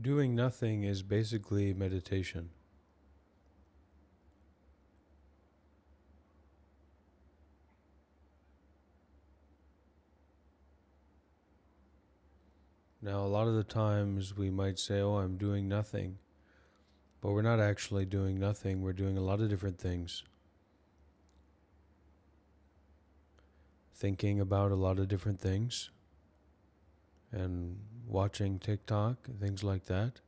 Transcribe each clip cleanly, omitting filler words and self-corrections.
Doing nothing is basically meditation. Now, a lot of the times we might say, oh, I'm doing nothing. But we're not actually doing nothing. We're doing a lot of different things. Thinking about a lot of different things. And watching TikTok, things like that.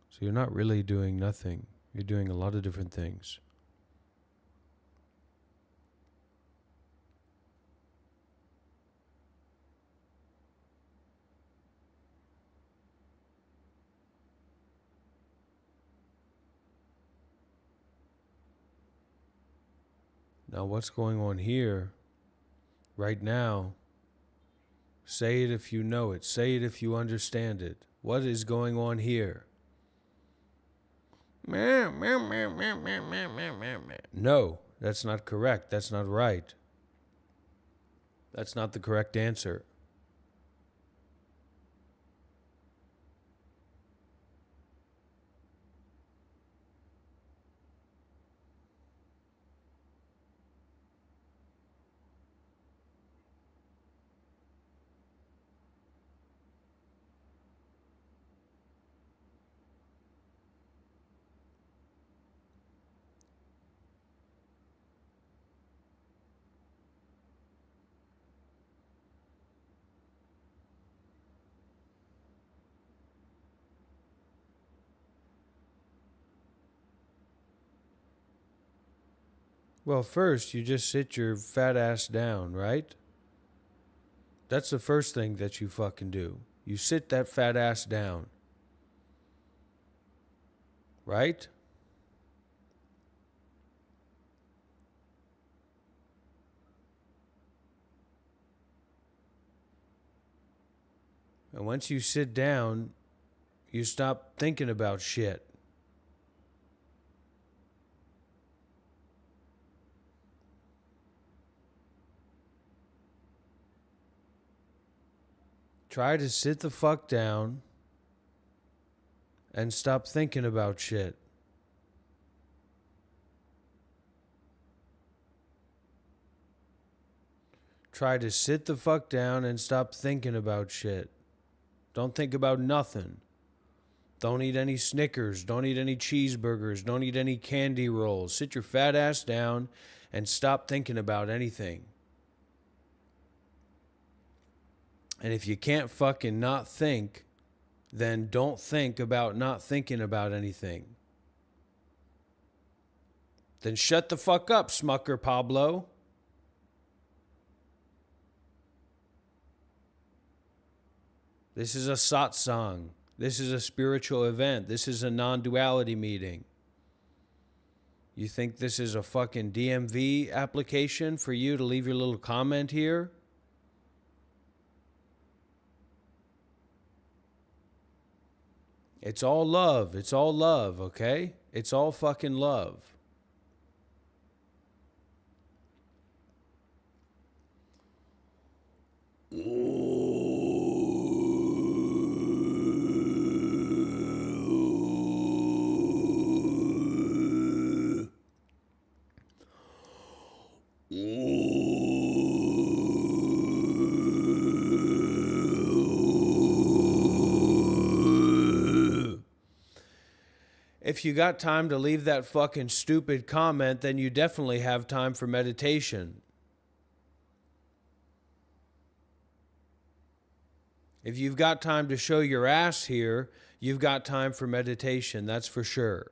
So you're not really doing nothing. You're doing a lot of different things. Now, what's going on here, right now, say it if you know it. Say it if you understand it. What is going on here? No, that's not correct. That's not right. That's not the correct answer. Well, first, you just sit your fat ass down, right? That's the first thing that you fucking do. You sit that fat ass down. Right? And once you sit down, you stop thinking about shit. Try to sit the fuck down and stop thinking about shit. Try to sit the fuck down and stop thinking about shit. Don't think about nothing. Don't eat any Snickers. Don't eat any cheeseburgers. Don't eat any candy rolls. Sit your fat ass down and stop thinking about anything. And if you can't fucking not think, then don't think about not thinking about anything. Then shut the fuck up, Smucker Pablo. This is a satsang. This is a spiritual event. This is a non-duality meeting. You think this is a fucking DMV application for you to leave your little comment here? It's all love. It's all love, okay? It's all fucking love. If you got time to leave that fucking stupid comment, then you definitely have time for meditation. If you've got time to show your ass here, you've got time for meditation, that's for sure.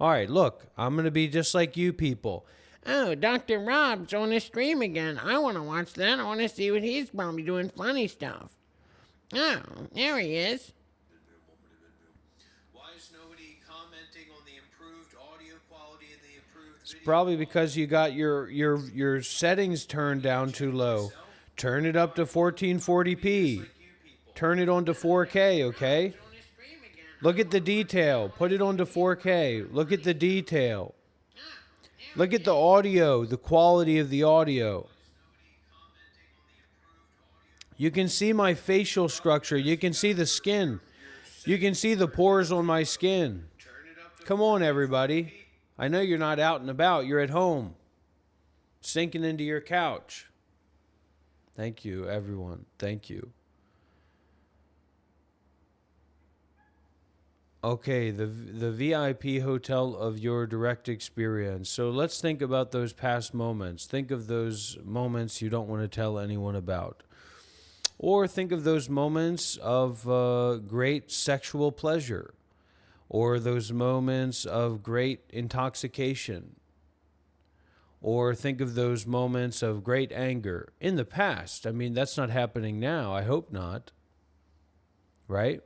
All right, look, I'm going to be just like you people. Oh, Dr. Rob's on the stream again. I want to watch that. I want to see what he's probably doing funny stuff. Oh, there he is. Why is nobody commenting on the improved audio quality and the improved video? It's probably because you got your settings turned down too low. Turn it up to 1440p. Turn it on to 4K, okay? Look at the detail. Put it on to 4K. Look at the detail. Look at the audio, the quality of the audio. You can see my facial structure. You can see the skin. You can see the pores on my skin. Come on, everybody. I know you're not out and about. You're at home, sinking into your couch. Thank you, everyone. Thank you. Okay, the VIP hotel of your direct experience. So let's think about those past moments. Think of those moments you don't want to tell anyone about. Or think of those moments of great sexual pleasure. Or those moments of great intoxication. Or think of those moments of great anger in the past. I mean, that's not happening now. I hope not. Right?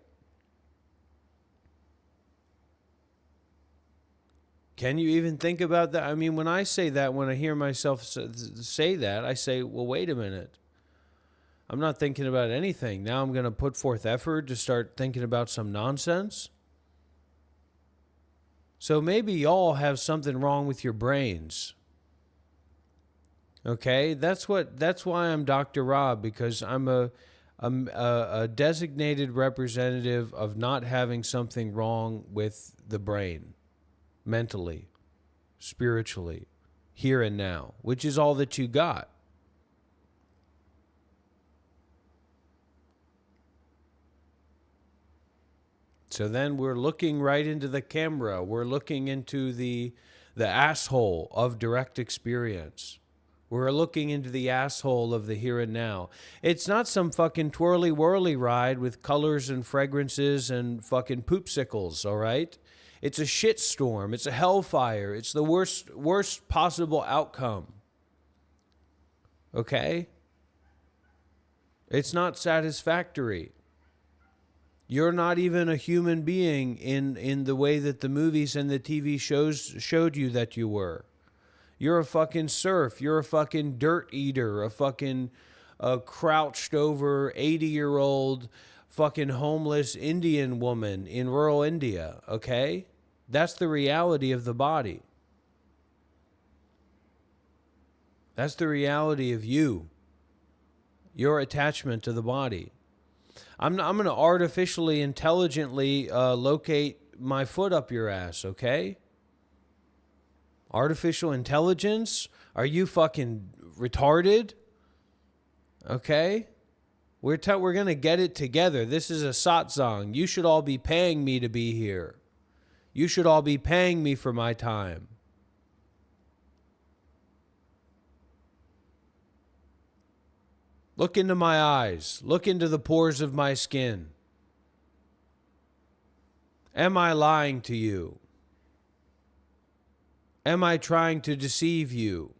Can you even think about that? I mean, when I say that, when I hear myself say that, I say, well, wait a minute. I'm not thinking about anything. Now I'm going to put forth effort to start thinking about some nonsense. So maybe y'all have something wrong with your brains. Okay? That's why I'm Dr. Rob, because I'm a designated representative of not having something wrong with the brain. Mentally, spiritually, here and now, which is all that you got. So then we're looking right into the camera. We're looking into the asshole of direct experience. We're looking into the asshole of the here and now. It's not some fucking twirly-whirly ride with colors and fragrances and fucking poopsicles, all right? It's a shitstorm. It's a hellfire. It's the worst possible outcome. Okay? It's not satisfactory. You're not even a human being in the way that the movies and the TV shows showed you that you were. You're a fucking serf. You're a fucking dirt eater. A fucking crouched over 80-year-old fucking homeless Indian woman in rural India. Okay? That's the reality of the body. That's the reality of you. Your attachment to the body. I'm going to artificially, intelligently locate my foot up your ass, okay? Artificial intelligence? Are you fucking retarded? Okay? We're going to get it together. This is a satsang. You should all be paying me to be here. You should all be paying me for my time. Look into my eyes. Look into the pores of my skin. Am I lying to you? Am I trying to deceive you?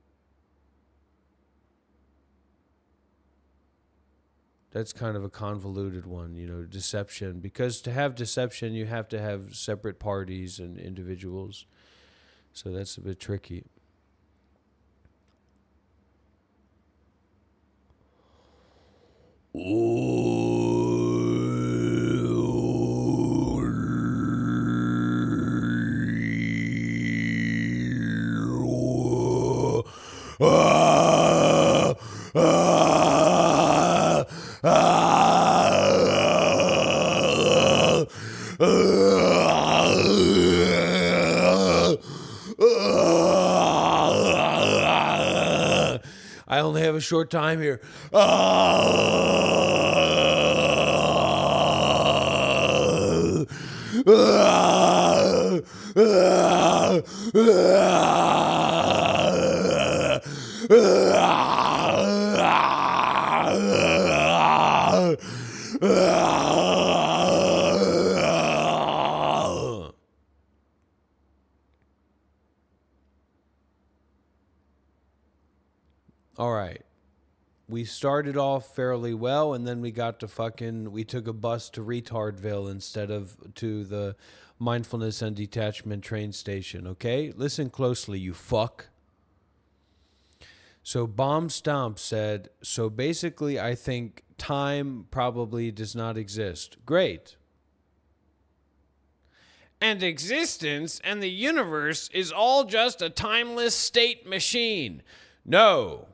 That's kind of a convoluted one, deception. Because to have deception, you have to have separate parties and individuals. So that's a bit tricky. I only have a short time here. All right. We started off fairly well, and then we got to we took a bus to Retardville instead of to the mindfulness and detachment train station, okay? Listen closely, you fuck. So Bomb Stomp said, so basically I think time probably does not exist. Great. And existence and the universe is all just a timeless state machine. No.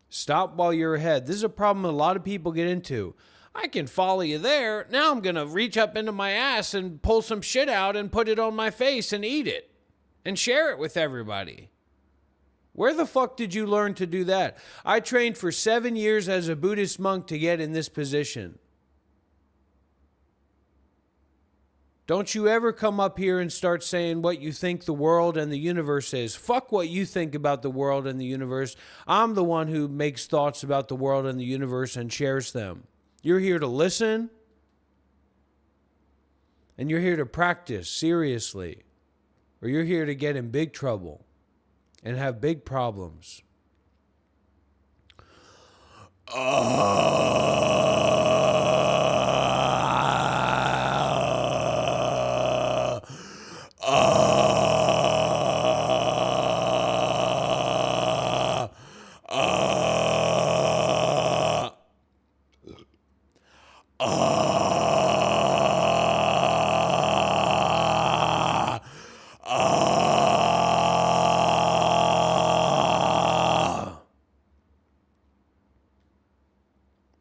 Stop while you're ahead. This is a problem a lot of people get into. I can follow you there. Now I'm going to reach up into my ass and pull some shit out and put it on my face and eat it and share it with everybody. Where the fuck did you learn to do that? I trained for 7 years as a Buddhist monk to get in this position. Don't you ever come up here and start saying what you think the world and the universe is. Fuck what you think about the world and the universe. I'm the one who makes thoughts about the world and the universe and shares them. You're here to listen, and you're here to practice seriously, or you're here to get in big trouble and have big problems.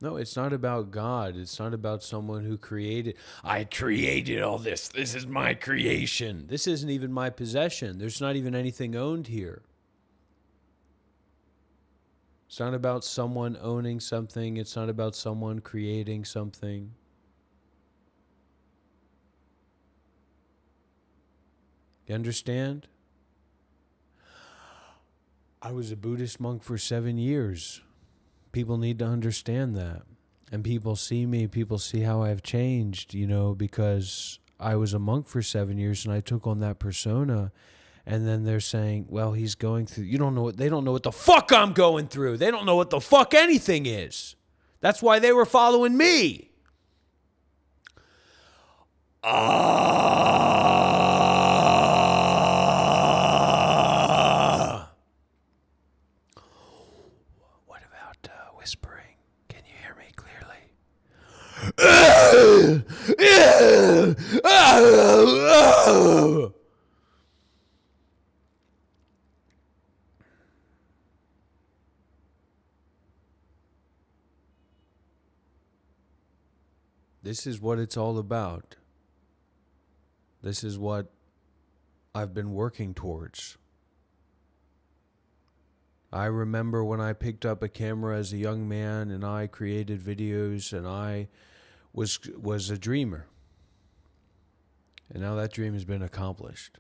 No, it's not about God. It's not about someone who created. I created all this. This is my creation. This isn't even my possession. There's not even anything owned here. It's not about someone owning something. It's not about someone creating something. You understand? I was a Buddhist monk for 7 years. People need to understand that. And people see me, people see how I've changed, because I was a monk for 7 years and I took on that persona. And then they're saying, well, he's going through, they don't know what the fuck I'm going through. They don't know what the fuck anything is. That's why they were following me. What about whispering? Can you hear me clearly? This is what it's all about. This is what I've been working towards. I remember when I picked up a camera as a young man and I created videos and I was a dreamer. And now that dream has been accomplished.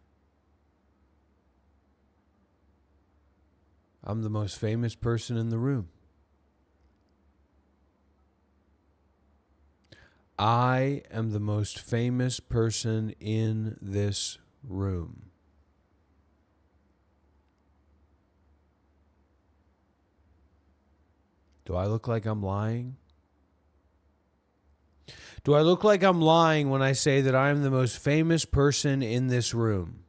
I'm the most famous person in the room. I am the most famous person in this room. Do I look like I'm lying? Do I look like I'm lying when I say that I am the most famous person in this room?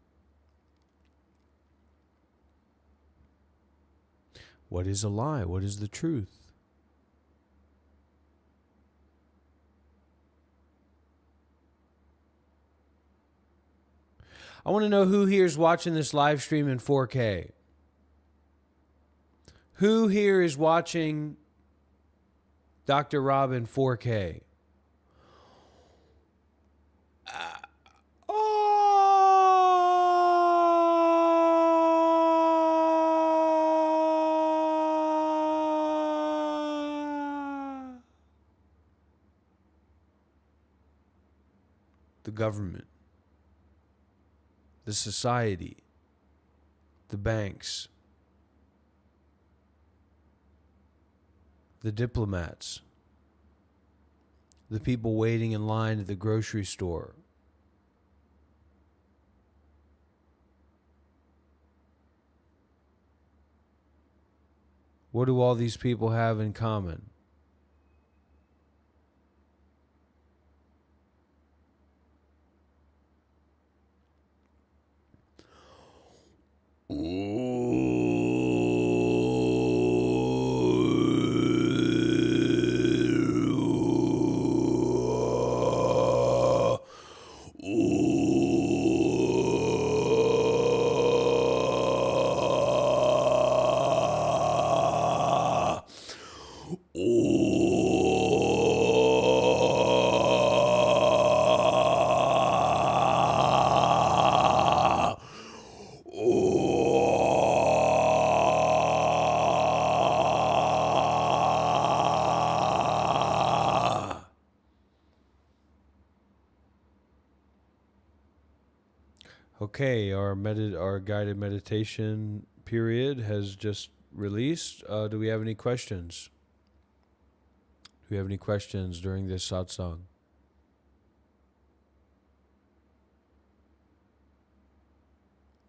What is a lie? What is the truth? I want to know who here is watching this live stream in 4K. Who here is watching Dr. Rob in 4K? The government, the society, the banks, the diplomats, the people waiting in line at the grocery store, What do all these people have in common? Okay, our guided meditation period has just released. Do we have any questions? Do we have any questions during this satsang?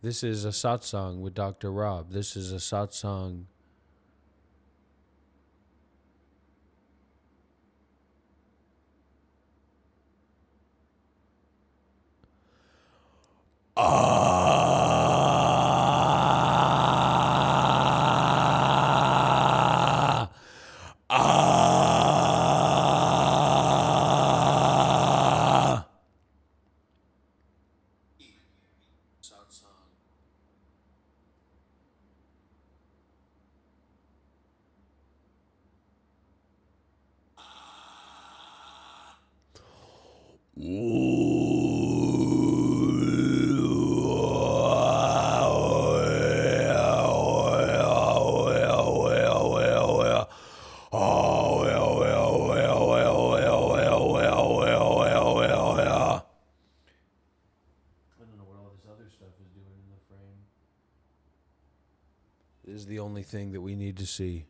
This is a satsang with Dr. Rob. This is a satsang. This is the only thing that we need to see.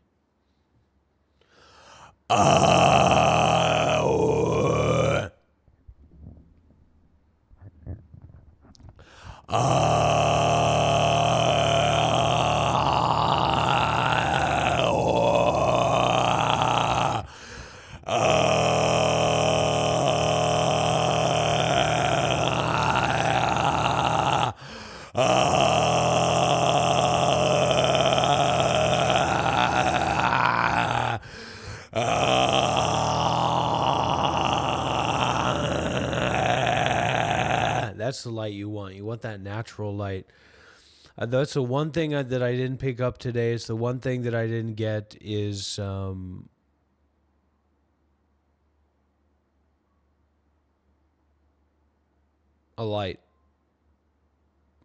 That's the light you want. You want that natural light. That's the one thing that I didn't pick up today. It's the one thing that I didn't get is a light.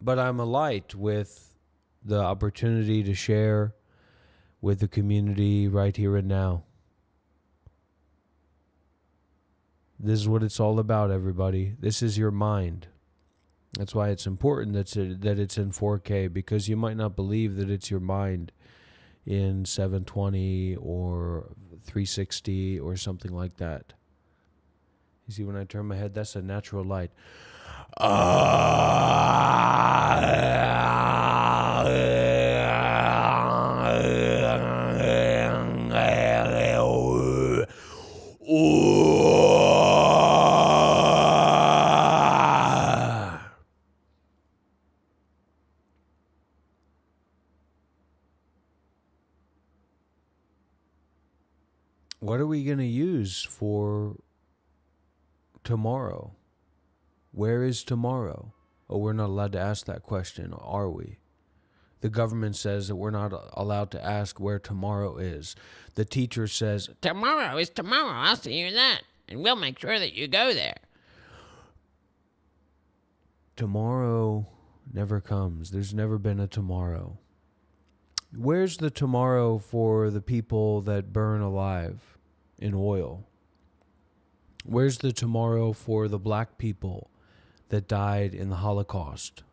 But I'm a light with the opportunity to share with the community right here and now. This is what it's all about, everybody. This is your mind. That's why it's important that it's in 4K, because you might not believe that it's your mind in 720 or 360 or something like that. You see, when I turn my head, that's a natural light. What are we going to use for tomorrow? Where is tomorrow? Oh, we're not allowed to ask that question, are we? The government says that we're not allowed to ask where tomorrow is. The teacher says, Tomorrow is tomorrow. I'll see you then. And we'll make sure that you go there. tomorrow never comes. There's never been a tomorrow. Where's the tomorrow for the people that burn alive in oil? Where's the tomorrow for the black people that died in the Holocaust?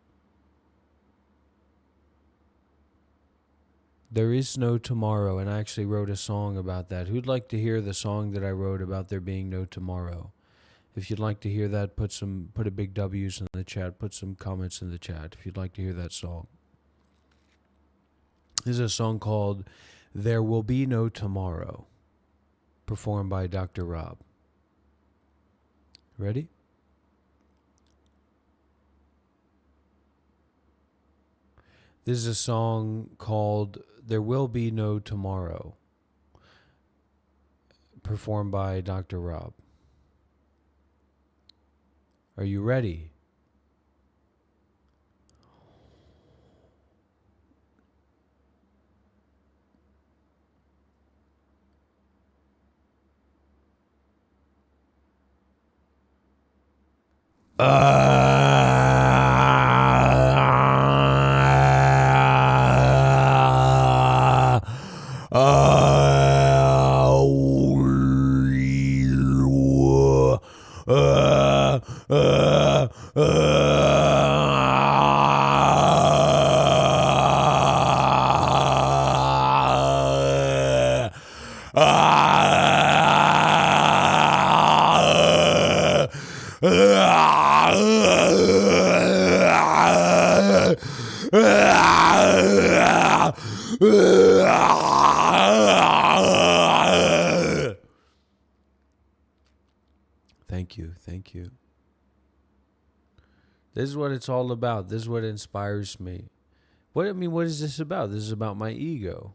There is no tomorrow, and I actually wrote a song about that. Who'd like to hear the song that I wrote about there being no tomorrow? If you'd like to hear that, put a big W's in the chat, put some comments in the chat if you'd like to hear that song. This is a song called There Will Be No Tomorrow, performed by Dr. Rob. Ready? This is a song called There Will Be No Tomorrow, performed by Dr. Rob. Are you ready? Thank you. This is what it's all about. This is what inspires me. What is this about? This is about my ego.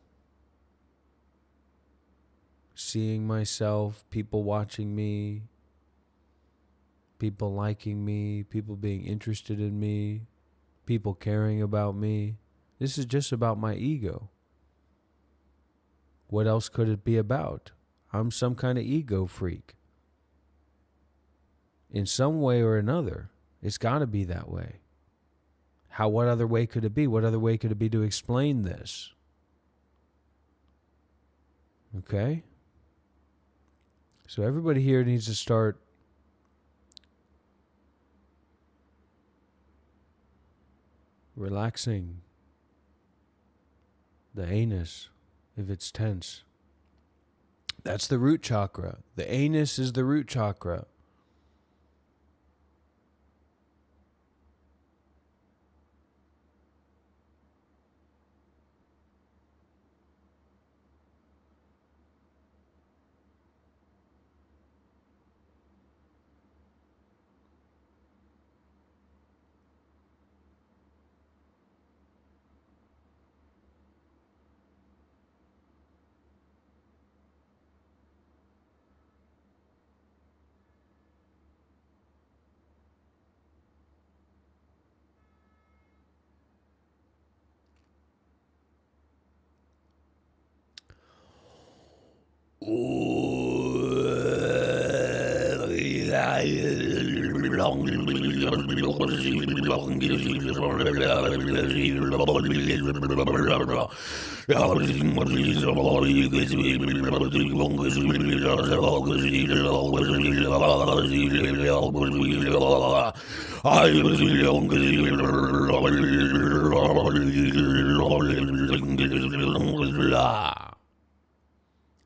Seeing myself, people watching me, people liking me, people being interested in me, people caring about me. This is just about my ego. What else could it be about? I'm some kind of ego freak. In some way or another, it's got to be that way. What other way could it be? What other way could it be to explain this? Okay? So everybody here needs to start relaxing the anus if it's tense. That's the root chakra. The anus is the root chakra.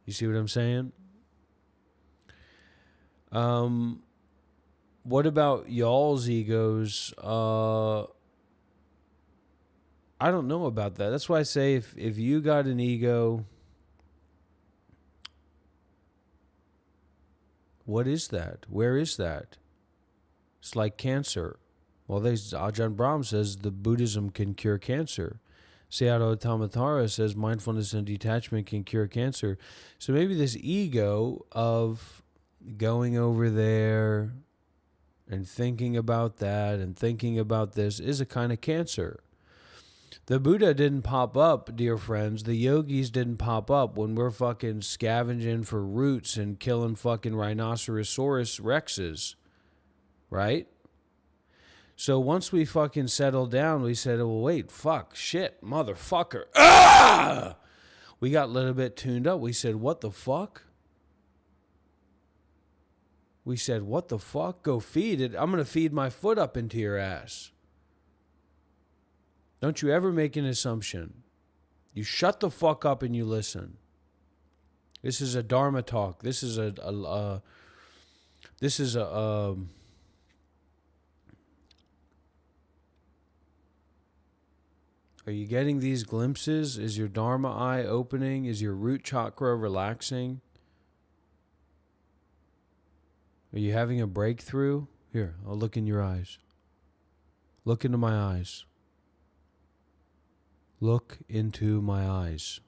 You see what I'm saying? What about y'all's egos? I don't know about that. That's why I say if you got an ego, what is that? Where is that? It's like cancer. Well, Ajahn Brahm says the Buddhism can cure cancer. Sayadaw Tamatara says mindfulness and detachment can cure cancer. So maybe this ego of going over there and thinking about that and thinking about this is a kind of cancer. The Buddha didn't pop up, dear friends. The yogis didn't pop up when we're fucking scavenging for roots and killing fucking rhinocerosaurus rexes. Right? So once we fucking settled down, we said, oh, wait, fuck, shit, motherfucker. Ah! We got a little bit tuned up. We said, what the fuck? We said, what the fuck? Go feed it. I'm going to feed my foot up into your ass. Don't you ever make an assumption. You shut the fuck up and you listen. This is a Dharma talk. This is a Are you getting these glimpses? Is your Dharma eye opening? Is your root chakra relaxing? Are you having a breakthrough? Here, I'll look in your eyes. Look into my eyes. Look into my eyes.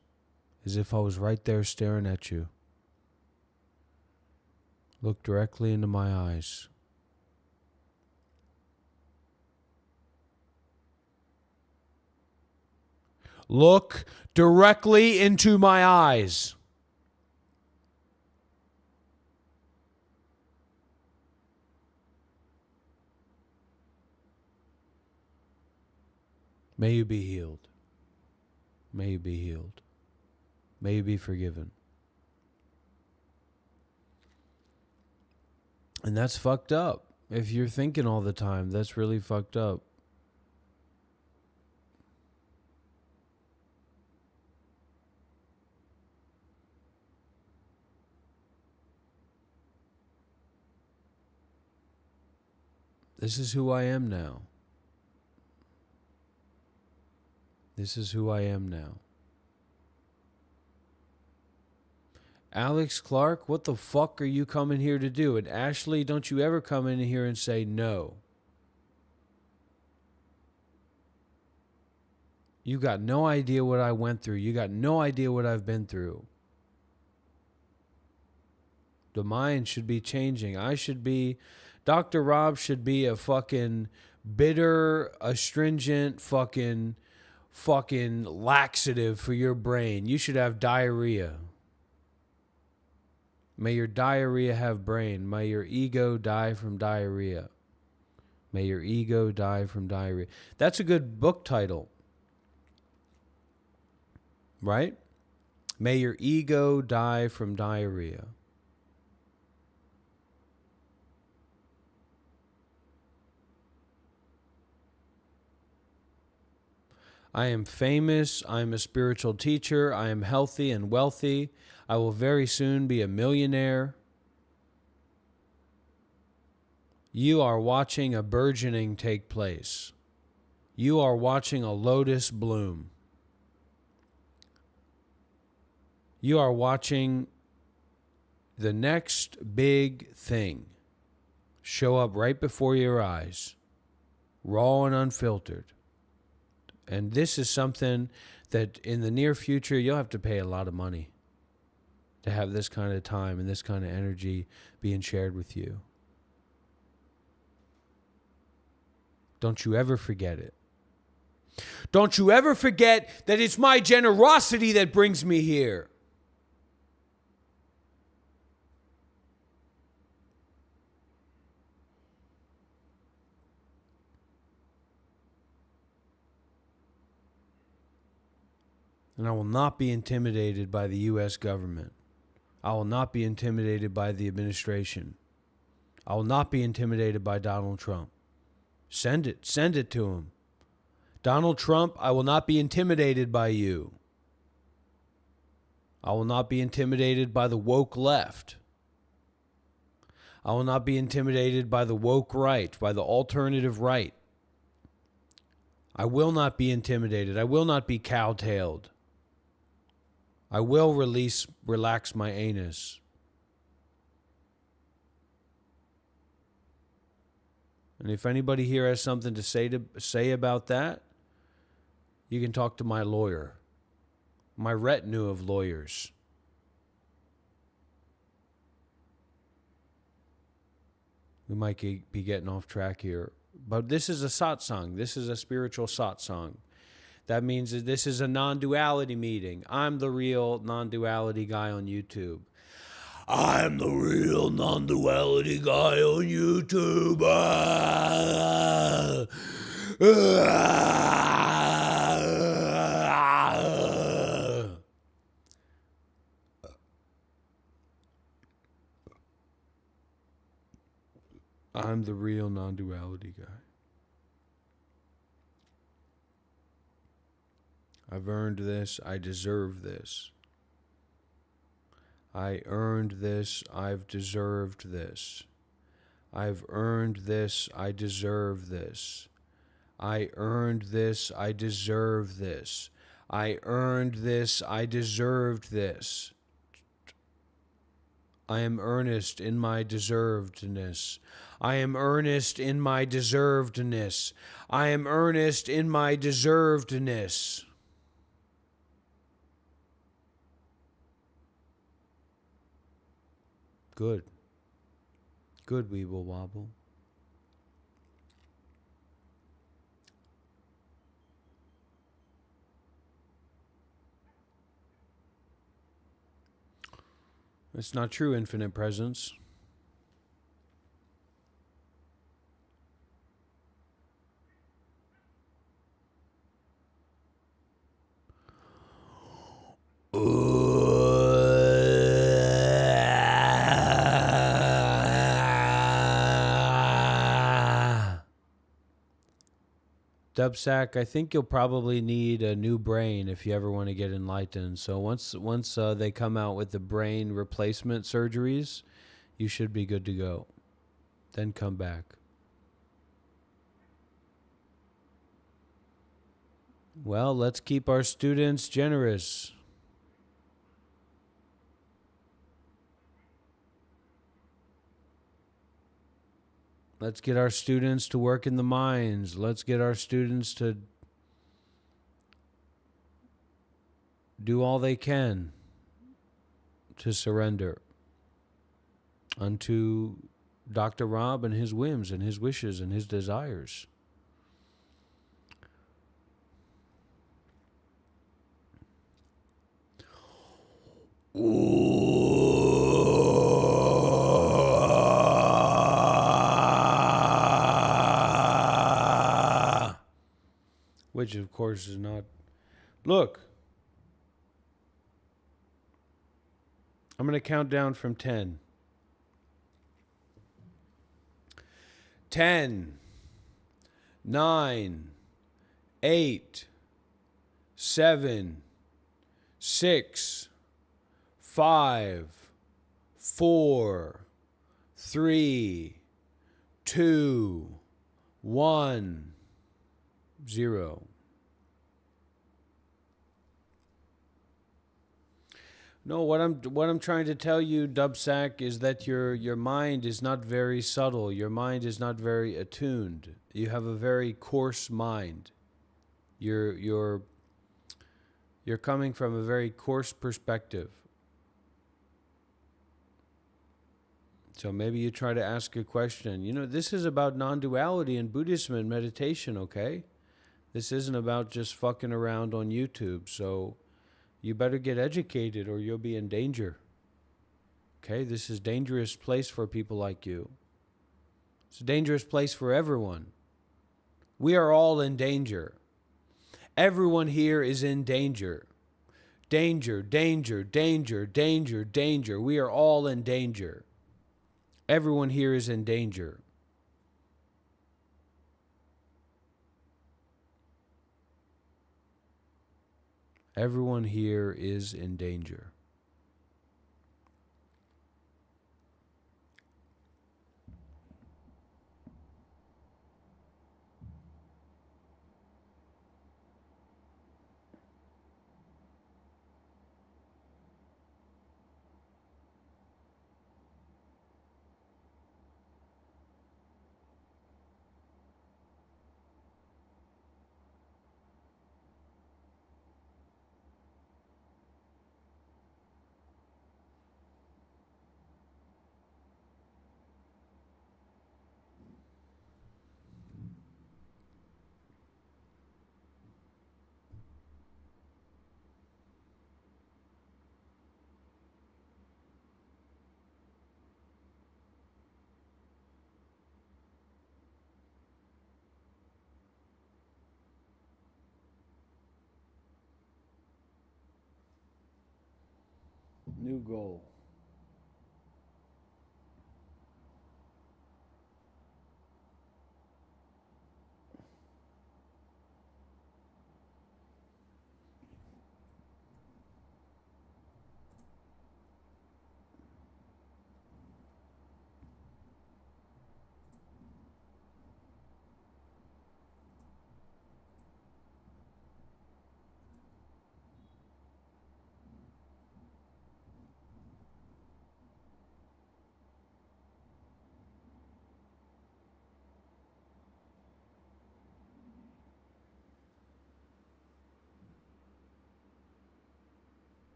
As if I was right there staring at you. Look directly into my eyes. Look directly into my eyes. May you be healed. May you be healed. May you be forgiven. And that's fucked up. If you're thinking all the time, that's really fucked up. This is who I am now. This is who I am now. Alex Clark, what the fuck are you coming here to do? And Ashley, don't you ever come in here and say no. You got no idea what I went through. You got no idea what I've been through. The mind should be changing. Dr. Rob should be a fucking bitter, astringent, fucking laxative for your brain. You should have diarrhea. May your diarrhea have brain. May your ego die from diarrhea. May your ego die from diarrhea. That's a good book title. Right? May your ego die from diarrhea. I am famous. I am a spiritual teacher. I am healthy and wealthy. I will very soon be a millionaire. You are watching a burgeoning take place. You are watching a lotus bloom. You are watching the next big thing show up right before your eyes, raw and unfiltered. And this is something that in the near future, you'll have to pay a lot of money to have this kind of time and this kind of energy being shared with you. Don't you ever forget it. Don't you ever forget that it's my generosity that brings me here. And I will not be intimidated by the U.S. government. I will not be intimidated by the administration. I will not be intimidated by Donald Trump. Send it to him. Donald Trump, I will not be intimidated by you. I will not be intimidated by the woke left. I will not be intimidated by the woke right, by the alternative right. I will not be intimidated. I will not be cowtailed. I will relax my anus. And if anybody here has something to say about that, you can talk to my lawyer, my retinue of lawyers. We might be getting off track here, but this is a satsang. This is a spiritual satsang. That means that this is a non-duality meeting. I'm the real non-duality guy on YouTube. I'm the real non-duality guy on YouTube. I'm the real non-duality guy. I've earned this. I deserve this. I earned this. I've deserved this. I've earned this. I deserve this. I earned this. I deserve this. I earned this. I deserved this. I am earnest in my deservedness. I am earnest in my deservedness. I am earnest in my deservedness. Good. Good, Weeble Wobble. It's not true, infinite presence. Dubsack, I think you'll probably need a new brain if you ever want to get enlightened. So once they come out with the brain replacement surgeries, you should be good to go. Then come back. Well, let's keep our students generous. Let's get our students to work in the mines. Let's get our students to do all they can to surrender unto Dr. Rob and his whims and his wishes and his desires. Which, of course, is not... Look. I'm going to count down from 10. 10, 9, 8, 7, 6, 5, 4, 3, 2, 1, 0. No, what I'm trying to tell you, Dubsack, is that your mind is not very subtle. Your mind is not very attuned. You have a very coarse mind. You're coming from a very coarse perspective. So maybe you try to ask a question. You know, this is about non-duality in Buddhism and meditation, okay? This isn't about just fucking around on YouTube, so you better get educated or you'll be in danger. Okay? This is a dangerous place for people like you. It's a dangerous place for everyone. We are all in danger. Everyone here is in danger. Danger, danger, danger, danger, danger. We are all in danger. Everyone here is in danger. Everyone here is in danger. New goal.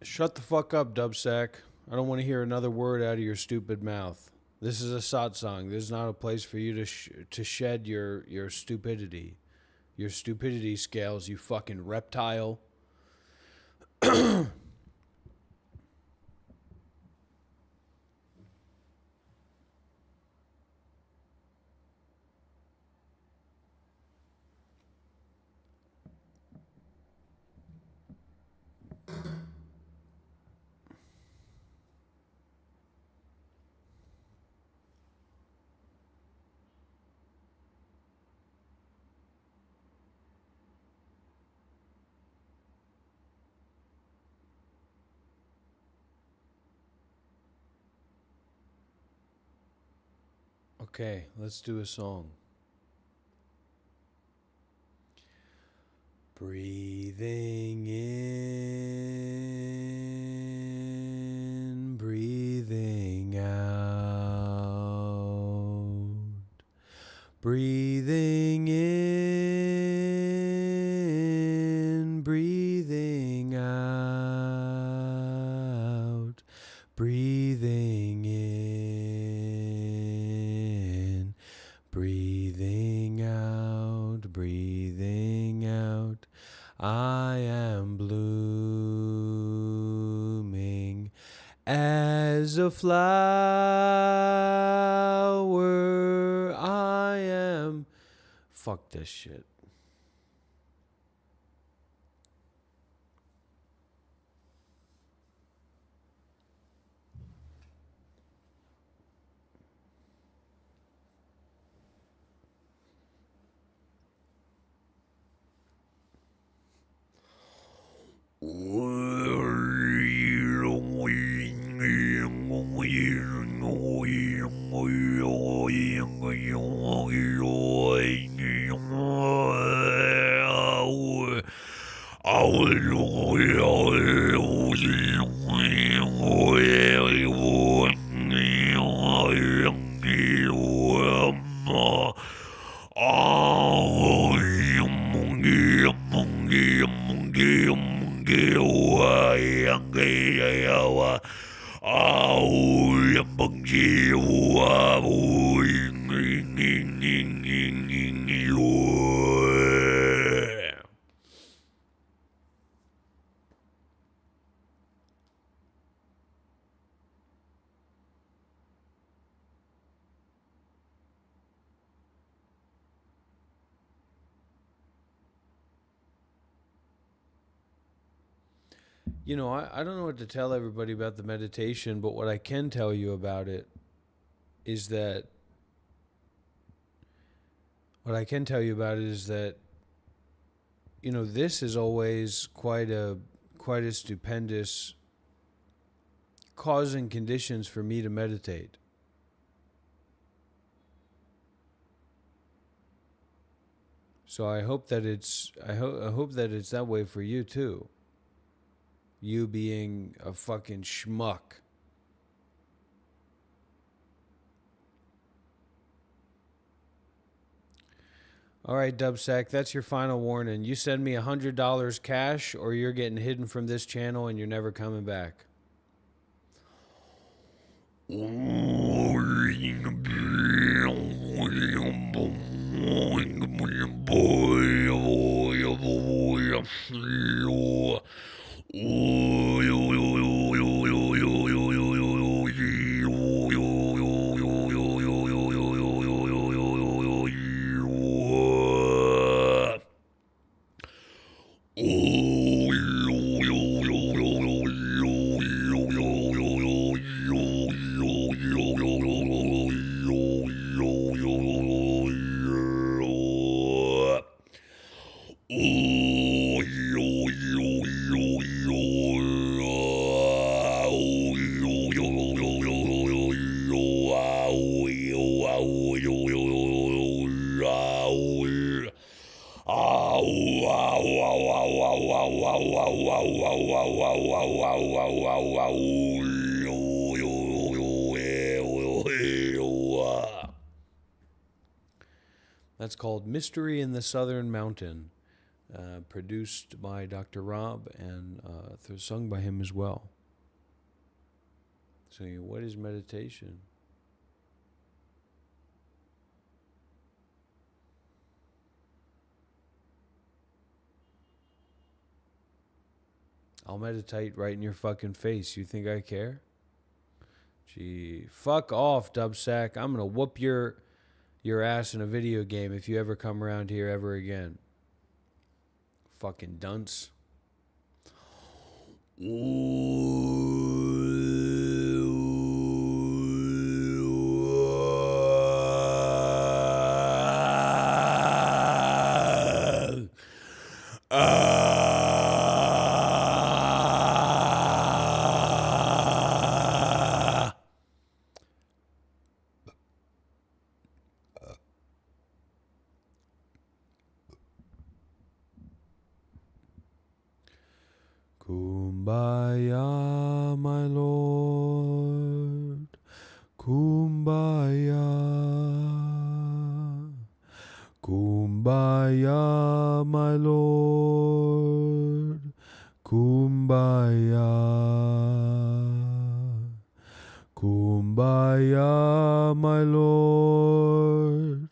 Shut the fuck up, Dubsack. I don't want to hear another word out of your stupid mouth. This is a satsang. This is not a place for you to shed your stupidity. Your stupidity scales, you fucking reptile. Okay, let's do a song. Breathing in, breathing out. Breathing in, breathing out. Breathing in, breathing out, breathing out. I am blooming as a flower. I am. Fuck this shit. You know, I don't know what to tell everybody about the meditation, but what I can tell you about it is that you know, this is always quite a stupendous causing conditions for me to meditate. So I hope that I hope that it's that way for you too. You being a fucking schmuck. All right, Dubsack, that's your final warning. You send me $100 cash, or you're getting hidden from this channel and you're never coming back. That's called Mystery in the Southern Mountain. produced by Dr. Rob and sung by him as well. So, what is meditation? I'll meditate right in your fucking face. You think I care? Gee, fuck off, Dubsack. I'm gonna whoop your ass in a video game if you ever come around here ever again. Fucking dunce. Kumbaya, my Lord, Kumbaya, Kumbaya, my Lord, Kumbaya, Kumbaya, my Lord,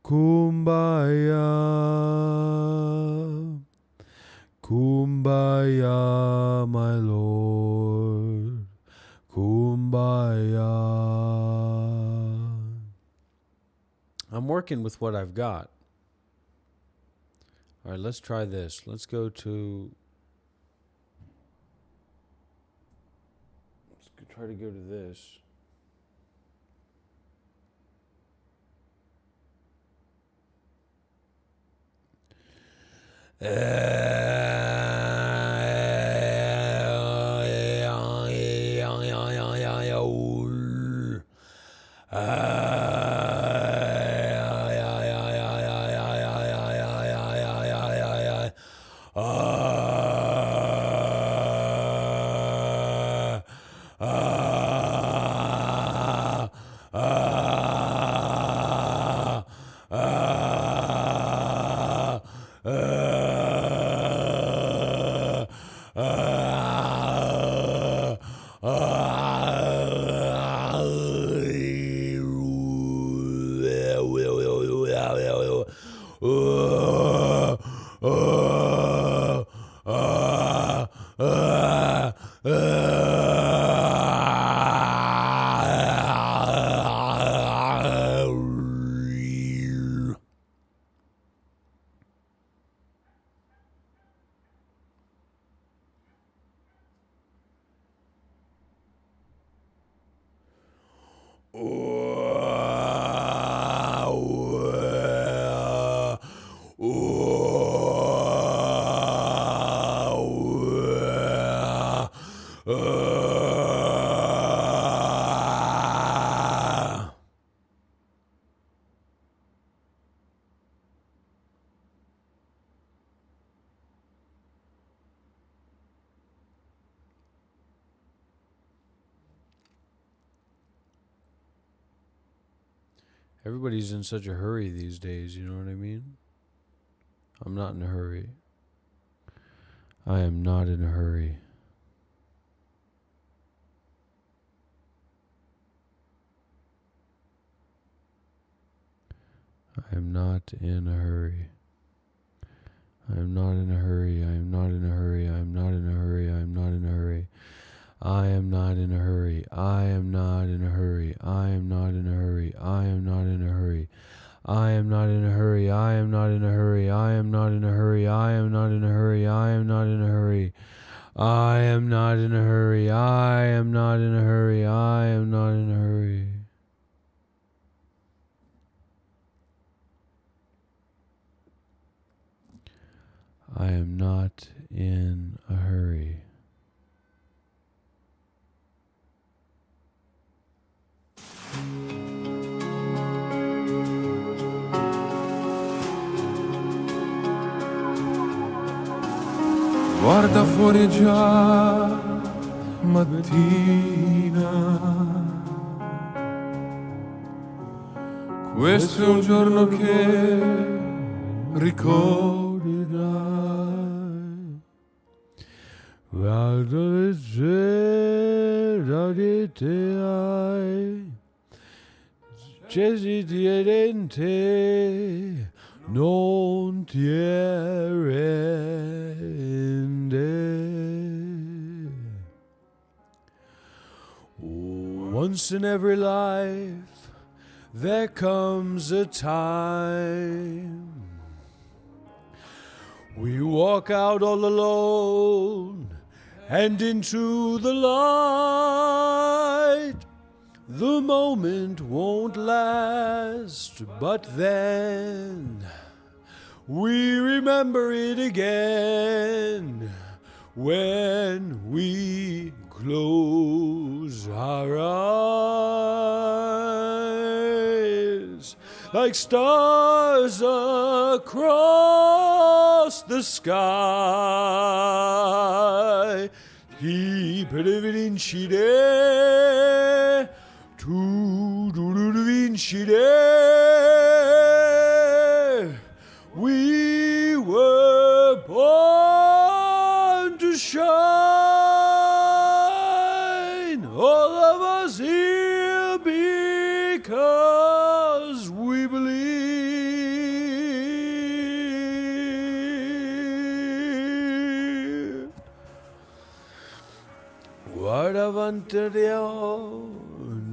Kumbaya. Kumbaya, my Lord, Kumbaya. I'm working with what I've got. All right, let's try this. Let's try to go to this. Everybody's in such a hurry these days, you know what I mean? I'm not in a hurry. I am not in a hurry. I am not in a hurry. I am not in a hurry. I am not in a hurry. I am not in a hurry. I am not in a hurry. I am not in a hurry. I am not in a hurry. I am not in a hurry. I am not in a hurry. I am not in a hurry. I am not in a hurry. I am not in a hurry. I am not in a hurry. I am not in a hurry. I am not in a hurry. I am not in a hurry. I am not in a hurry. I am not in a hurry. Guarda fuori già mattina, questo è un giorno che ricorderai. non tierende. Once in every life, there comes a time we walk out all alone and into the light. The moment won't last, but then we remember it again when we close our eyes. Like stars across the sky, keep living in Chile. We were born to shine, all of us here because we believe. Guardavante Dio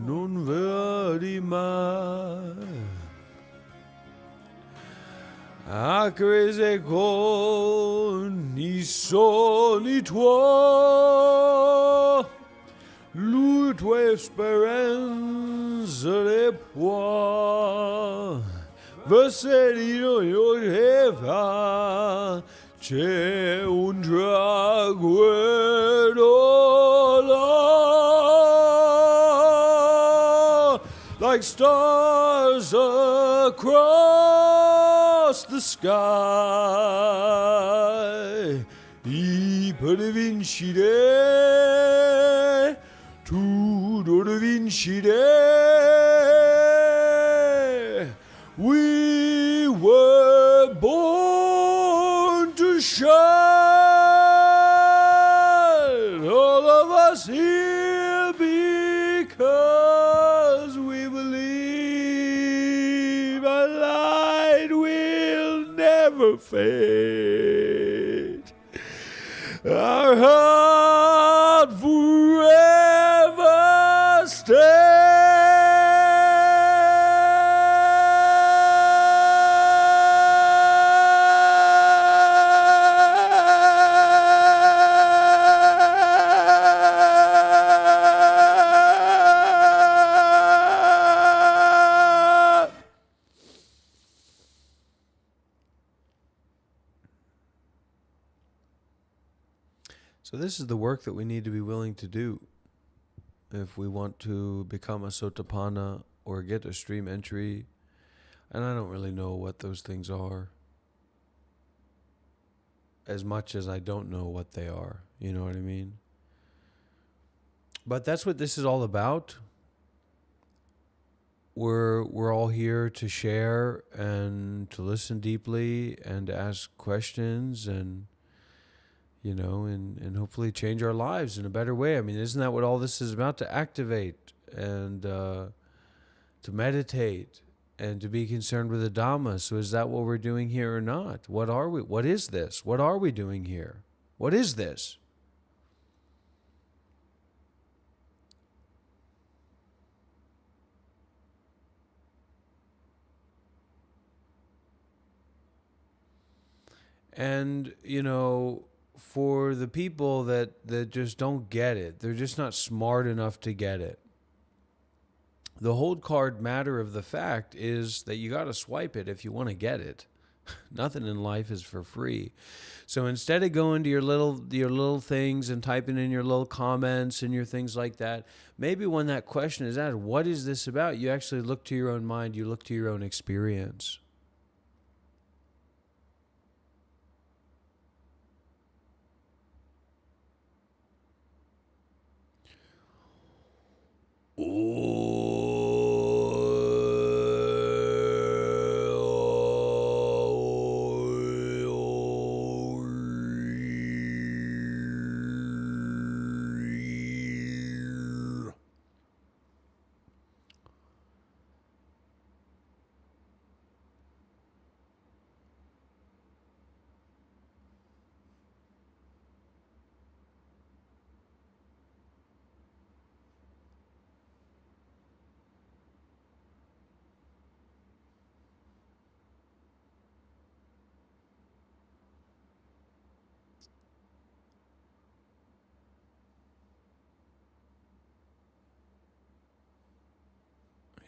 non vedi mai, a crese con i sogni tuoi, lui tue speranze le può, Vasserino io che fa, c'è un traguardo, like stars across the sky. I per vincere, tu non vincere. We were born to shine, all of us here because we believe our light will never fade. Our heart forever stays. So this is the work that we need to be willing to do if we want to become a Sotapanna or get a stream entry. And I don't really know what those things are, as much as I don't know what they are. You know what I mean? But that's what this is all about. We're all here to share and to listen deeply and to ask questions and, you know, and hopefully change our lives in a better way. I mean, isn't that what all this is about? To activate and to meditate and to be concerned with the Dhamma. So is that what we're doing here or not? What are we? What is this? What are we doing here? What is this? And, you know, for the people that just don't get it, they're just not smart enough to get it. The hold card matter of the fact is that you got to swipe it if you want to get it. Nothing in life is for free. So instead of going to your little things and typing in your little comments and your things like that, maybe when that question is asked, what is this about? You actually look to your own mind, you look to your own experience.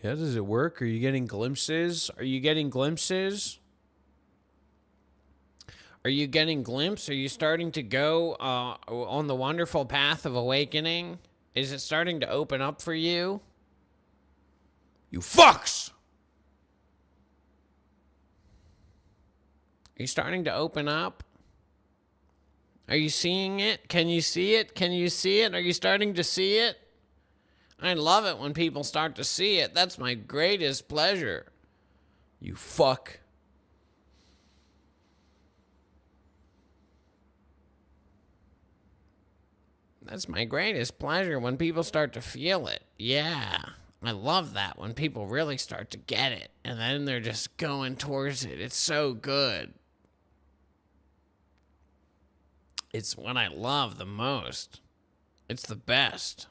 Yeah, does it work? Are you getting glimpses? Are you getting glimpses? Are you getting glimpses? Are you starting to go on the wonderful path of awakening? Is it starting to open up for you? You fucks! Are you starting to open up? Are you seeing it? Can you see it? Can you see it? Are you starting to see it? I love it when people start to see it. That's my greatest pleasure. You fuck. That's my greatest pleasure when people start to feel it. Yeah. I love that when people really start to get it and then they're just going towards it. It's so good. It's what I love the most. It's the best.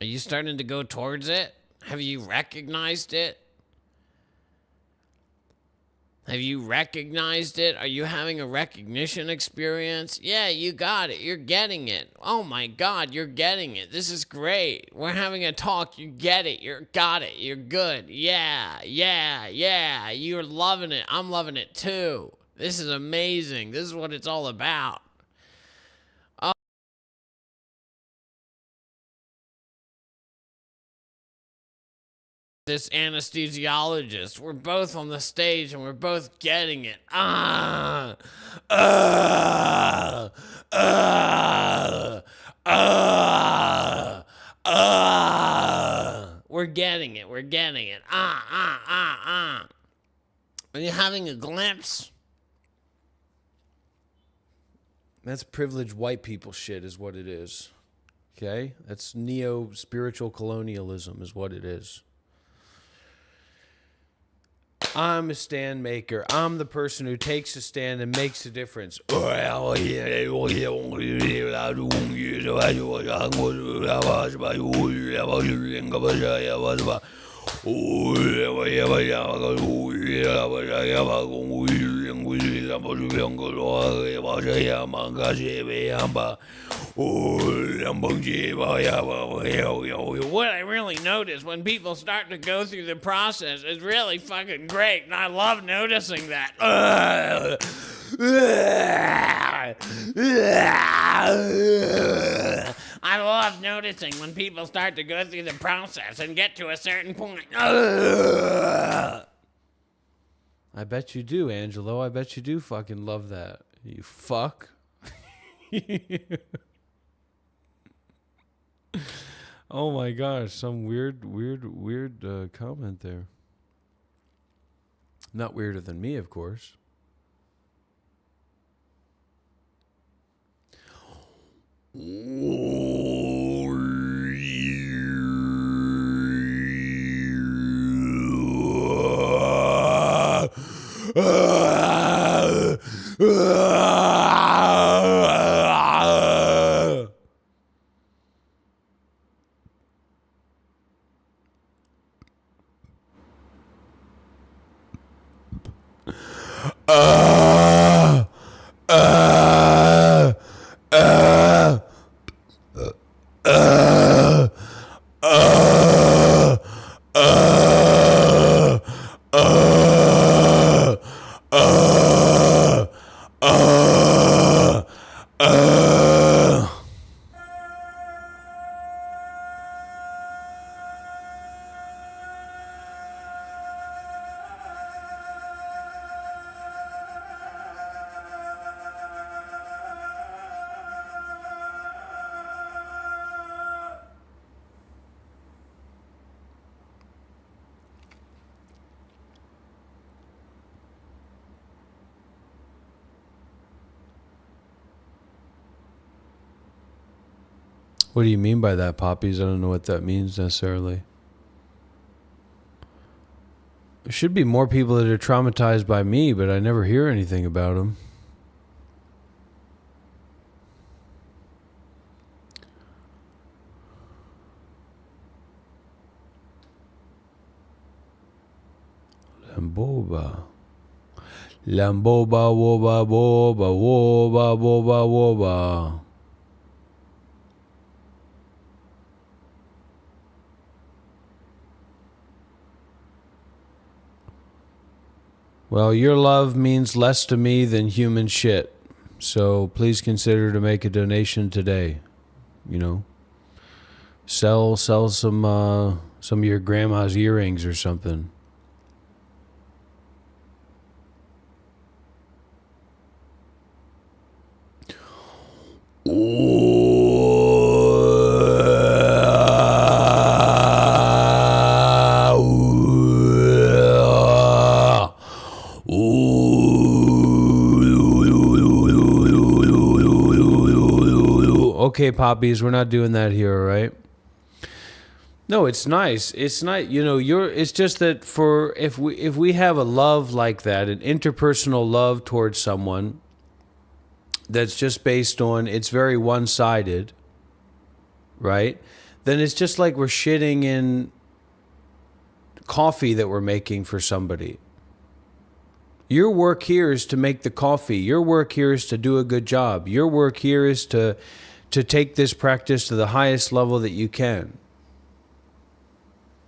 Are you starting to go towards it? Have you recognized it? Have you recognized it? Are you having a recognition experience? Yeah, you got it. You're getting it. Oh my God, you're getting it. This is great. We're having a talk. You get it. You got it. You're good. Yeah. You're loving it. I'm loving it too. This is amazing. This is what it's all about. This anesthesiologist. We're both on the stage and we're both getting it. We're getting it. We're getting it. Are you having a glimpse? That's privileged white people shit is what it is. Okay? That's neo-spiritual colonialism is what it is. I'm a stand maker. I'm the person who takes a stand and makes a difference. What I really notice when people start to go through the process is really fucking great, and I love noticing that. I love noticing when people start to go through the process and get to a certain point. I bet you do, Angelo. I bet you do fucking love that. You fuck. Oh my gosh, some weird comment there. Not weirder than me, of course. What do you mean by that, Poppies? I don't know what that means necessarily. There should be more people that are traumatized by me, but I never hear anything about them. Lamboba. Lamboba, woba, woba, woba, woba, woba. Well, your love means less to me than human shit. So please consider to make a donation today. You know, sell some of your grandma's earrings or something. Okay, poppies, we're not doing that here, all right? No, it's nice. It's nice. You know, it's just that if we have a love like that, an interpersonal love towards someone that's just based on, it's very one-sided, right? Then it's just like we're shitting in coffee that we're making for somebody. Your work here is to make the coffee. Your work here is to do a good job. Your work here is to take this practice to the highest level that you can.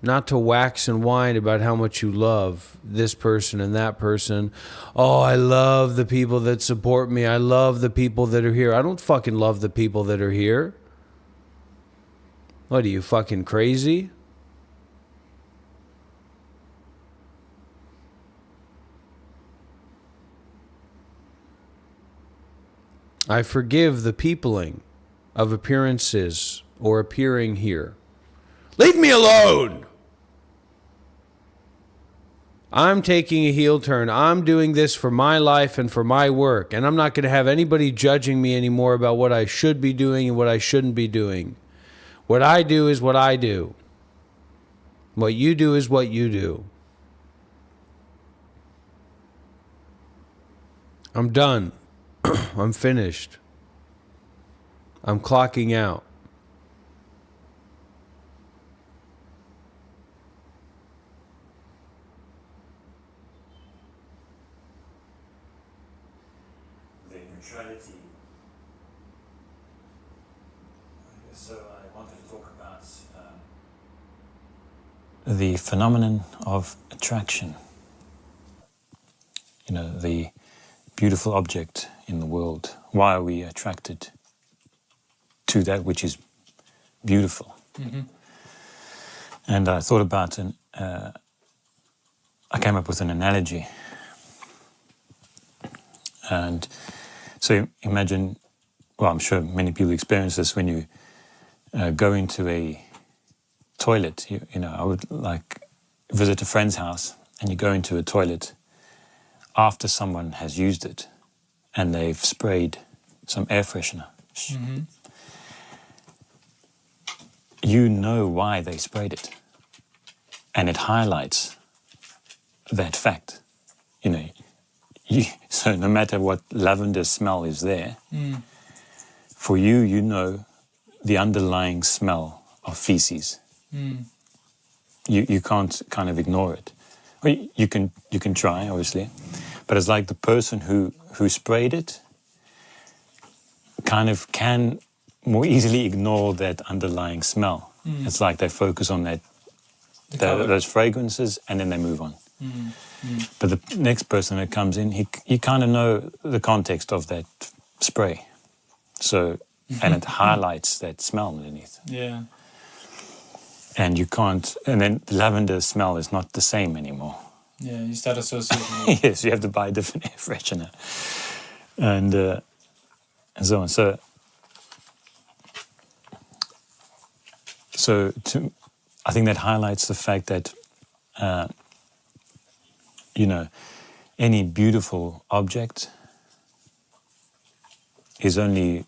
Not to wax and whine about how much you love this person and that person. Oh, I love the people that support me. I love the people that are here. I don't fucking love the people that are here. What, are you fucking crazy? I forgive the peopling of appearances or appearing here. Leave me alone! I'm taking a heel turn. I'm doing this for my life and for my work, and I'm not going to have anybody judging me anymore about what I should be doing and what I shouldn't be doing. What I do is what I do. What you do is what you do. I'm done. I'm finished. I'm clocking out. The neutrality. So I wanted to talk about the phenomenon of attraction. You know, the beautiful object in the world. Why are we attracted to that which is beautiful? Mm-hmm. And I thought about I came up with an analogy. And so imagine, well, I'm sure many people experience this when you go into a toilet. You know, I would like visit a friend's house and you go into a toilet after someone has used it and they've sprayed some air freshener. Mm-hmm. You know why they sprayed it. And it highlights that fact. You know, so no matter what lavender smell is there, for you, you know the underlying smell of feces. You can't kind of ignore it. Well, you can try, obviously, but it's like the person who sprayed it kind of can more easily ignore that underlying smell. It's like they focus on those fragrances and then they move on. But the next person that comes in, you kind of know the context of that spray. So, and it highlights that smell underneath. Yeah. And you can't, and then the lavender smell is not the same anymore. Yeah, you start associating. Yes, you have to buy a different air freshener. And so on. So I think that highlights the fact that, you know, any beautiful object is only...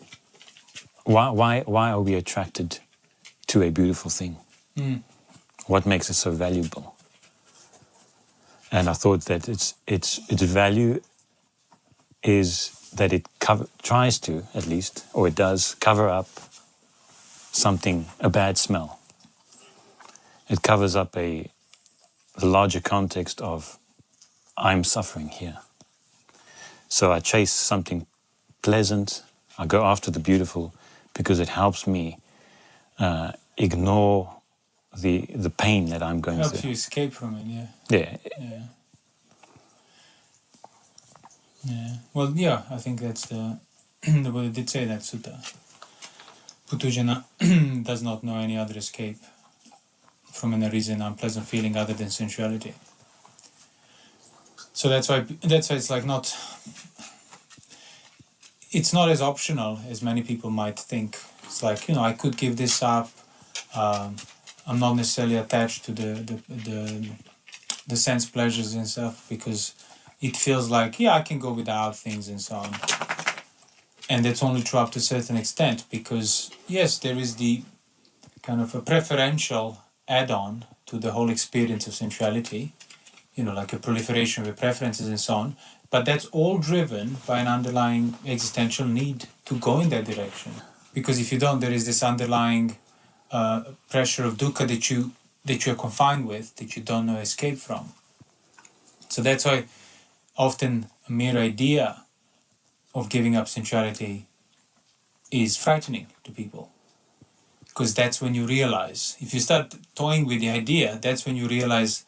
Why are we attracted to a beautiful thing? What makes it so valuable? And I thought that its value is that it tries to, at least, or it does, cover up a bad smell. It covers up the larger context of, I'm suffering here. So I chase something pleasant, I go after the beautiful, because it helps me ignore the pain that I'm going through. Helps you escape from it, yeah. Yeah. Yeah. Yeah. Well, yeah, I think that's the the Buddha did say that sutta. Putujana does not know any other escape from an arisen unpleasant feeling other than sensuality. So that's why it's like not. It's not as optional as many people might think. It's like, you know, I could give this up. I'm not necessarily attached to the sense pleasures and stuff because it feels like, yeah, I can go without things and so on. And that's only true up to a certain extent because, yes, there is the kind of a preferential add-on to the whole experience of sensuality, you know, like a proliferation of your preferences and so on. But that's all driven by an underlying existential need to go in that direction. Because if you don't, there is this underlying pressure of dukkha that you're confined with, that you don't know escape from. So that's why often a mere idea of giving up sensuality is frightening to people. Because that's when you realize, if you start toying with the idea, that's when you realize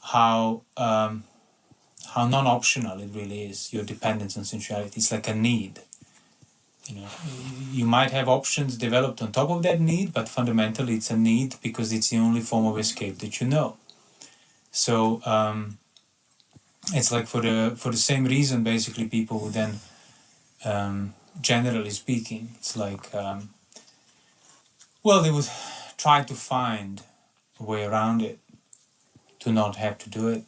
how non-optional it really is, your dependence on sensuality. It's like a need. You know, you might have options developed on top of that need, but fundamentally it's a need because it's the only form of escape that you know. So it's like for the same reason, basically, people who then, generally speaking, it's like, well, they would try to find a way around it to not have to do it,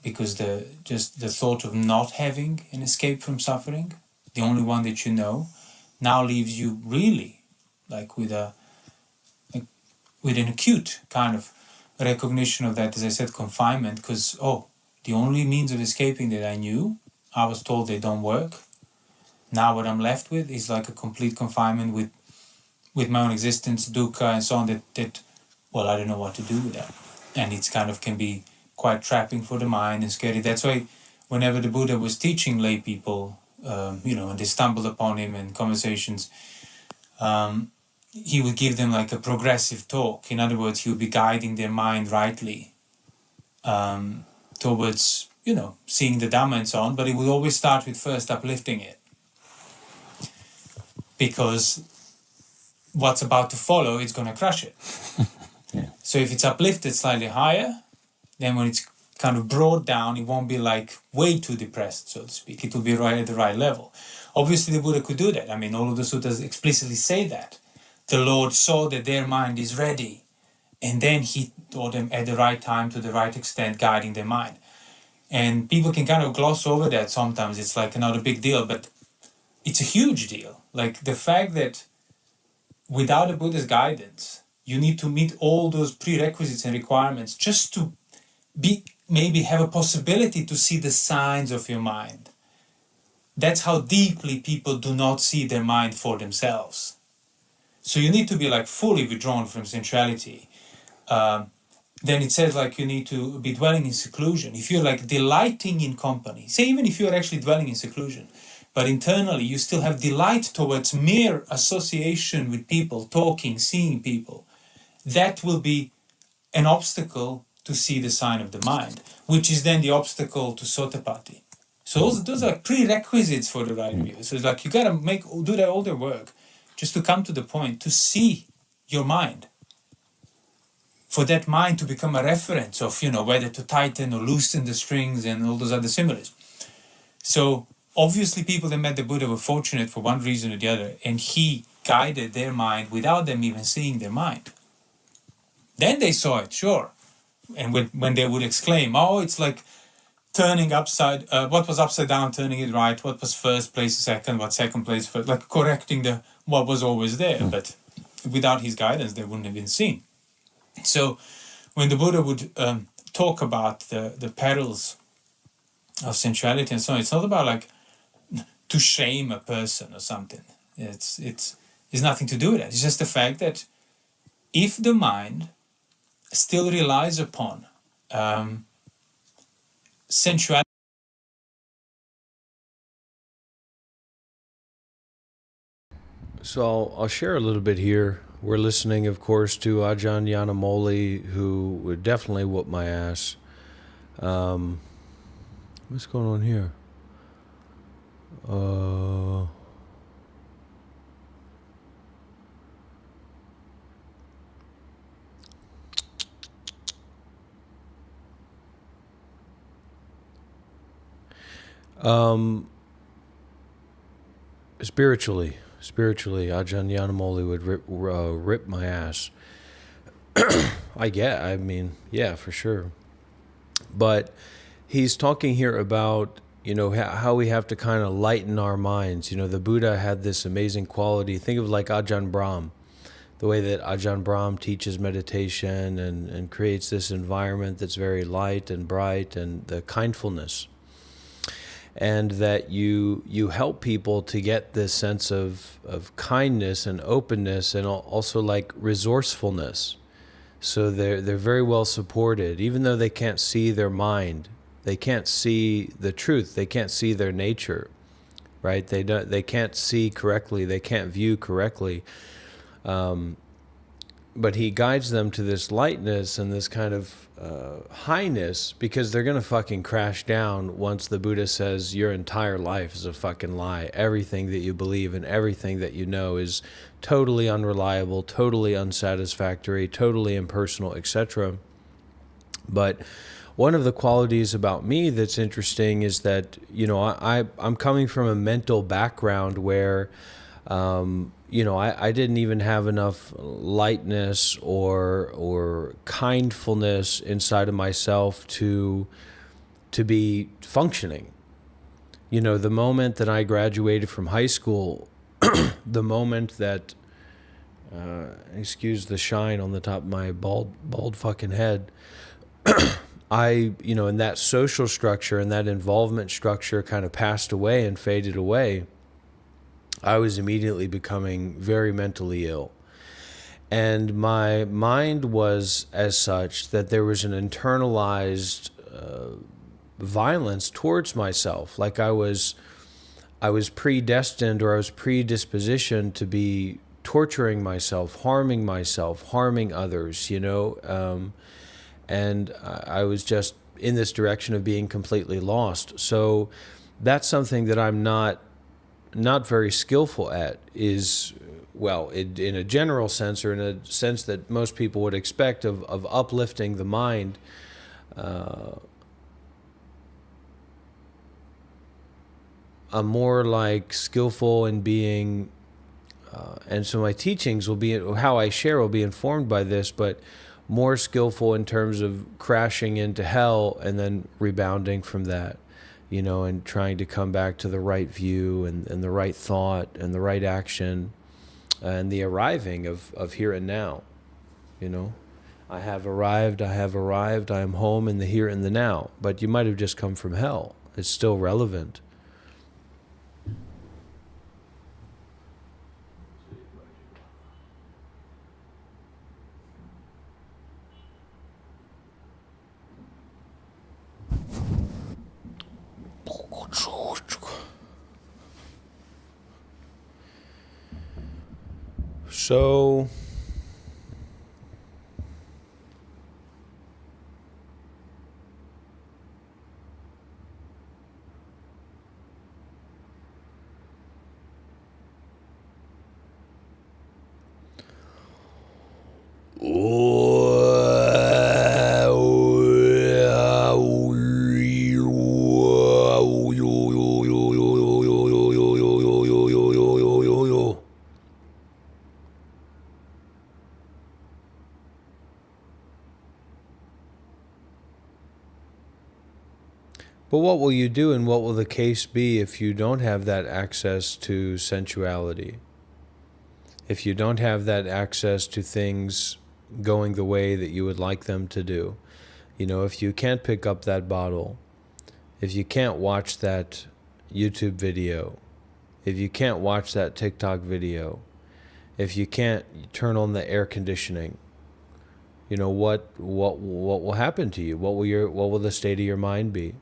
because the thought of not having an escape from suffering, the only one that you know, now leaves you really like with an acute kind of recognition of that, as I said, confinement, because the only means of escaping that I knew, I was told they don't work. Now what I'm left with is like a complete confinement with my own existence, dukkha and so on, that well, I don't know what to do with that. And it's kind of can be quite trapping for the mind and scary. That's why whenever the Buddha was teaching lay people, and they stumbled upon him in conversations, he would give them like a progressive talk. In other words, he would be guiding their mind rightly towards, seeing the Dhamma and so on, but he would always start with first uplifting it. Because what's about to follow, it's going to crush it. Yeah. So if it's uplifted slightly higher, then when it's kind of brought down, it won't be like way too depressed, so to speak. It will be right at the right level. Obviously, the Buddha could do that. I mean, all of the suttas explicitly say that. The Lord saw that their mind is ready, and then he taught them at the right time, to the right extent, guiding their mind. And people can kind of gloss over that sometimes. It's like not a big deal, but it's a huge deal. Like the fact that without the Buddha's guidance, you need to meet all those prerequisites and requirements just to maybe have a possibility to see the signs of your mind. That's how deeply people do not see their mind for themselves. So you need to be like fully withdrawn from sensuality. Then it says like you need to be dwelling in seclusion. If you're like delighting in company, say even if you're actually dwelling in seclusion, but internally you still have delight towards mere association with people, talking, seeing people, that will be an obstacle to see the sign of the mind, which is then the obstacle to Sotapatti. So those are prerequisites for the right view. So it's like you gotta do that all the work just to come to the point, to see your mind. For that mind to become a reference of, whether to tighten or loosen the strings and all those other symbolisms. So obviously people that met the Buddha were fortunate for one reason or the other, and he guided their mind without them even seeing their mind. Then they saw it, sure. And when they would exclaim, it's like turning what was upside down, turning it right, what was first place, second, what second place, first, like correcting what was always there. But without his guidance, they wouldn't have been seen. So when the Buddha would talk about the perils of sensuality and so on, it's not about like to shame a person or something. It's nothing to do with that. It's just the fact that if the mind still relies upon sensuality. So I'll share a little bit here. We're listening, of course, to Ajahn Yanamoli, who would definitely whoop my ass. What's going on here? Uh, um, spiritually, Ajahn Yanamoli would rip my ass. I mean, yeah, for sure. But he's talking here about, how we have to kind of lighten our minds. The Buddha had this amazing quality. Think of like Ajahn Brahm, the way that Ajahn Brahm teaches meditation and creates this environment that's very light and bright, and the kindfulness. And that you help people to get this sense of kindness and openness, and also like resourcefulness. So they're very well supported, even though they can't see their mind, they can't see the truth, they can't see their nature, right? They can't see correctly, they can't view correctly. But he guides them to this lightness and this kind of highness, because they're going to fucking crash down once the Buddha says your entire life is a fucking lie. Everything that you believe and everything that you know is totally unreliable, totally unsatisfactory, totally impersonal, etc. But one of the qualities about me that's interesting is that, I'm coming from a mental background where I didn't even have enough lightness or kindfulness inside of myself to be functioning. The moment that I graduated from high school, the moment that, excuse the shine on the top of my bald fucking head, in that social structure and that involvement structure kind of passed away and faded away. I was immediately becoming very mentally ill. And my mind was as such that there was an internalized violence towards myself. Like I was predestined, or I was predispositioned to be torturing myself, harming others, and I was just in this direction of being completely lost. So that's something that I'm not very skillful at, is, well, in a general sense, or in a sense that most people would expect of uplifting the mind. I'm more like skillful in being, and so my teachings will be, how I share will be informed by this, but more skillful in terms of crashing into hell and then rebounding from that. And trying to come back to the right view and the right thought and the right action and the arriving of here and now. I have arrived, I am home in the here and the now. But you might have just come from hell. It's still relevant. So but what will you do, and what will the case be if you don't have that access to sensuality? If you don't have that access to things going the way that you would like them to do? If you can't pick up that bottle, if you can't watch that YouTube video, if you can't watch that TikTok video, if you can't turn on the air conditioning, what will happen to you? What will the state of your mind be?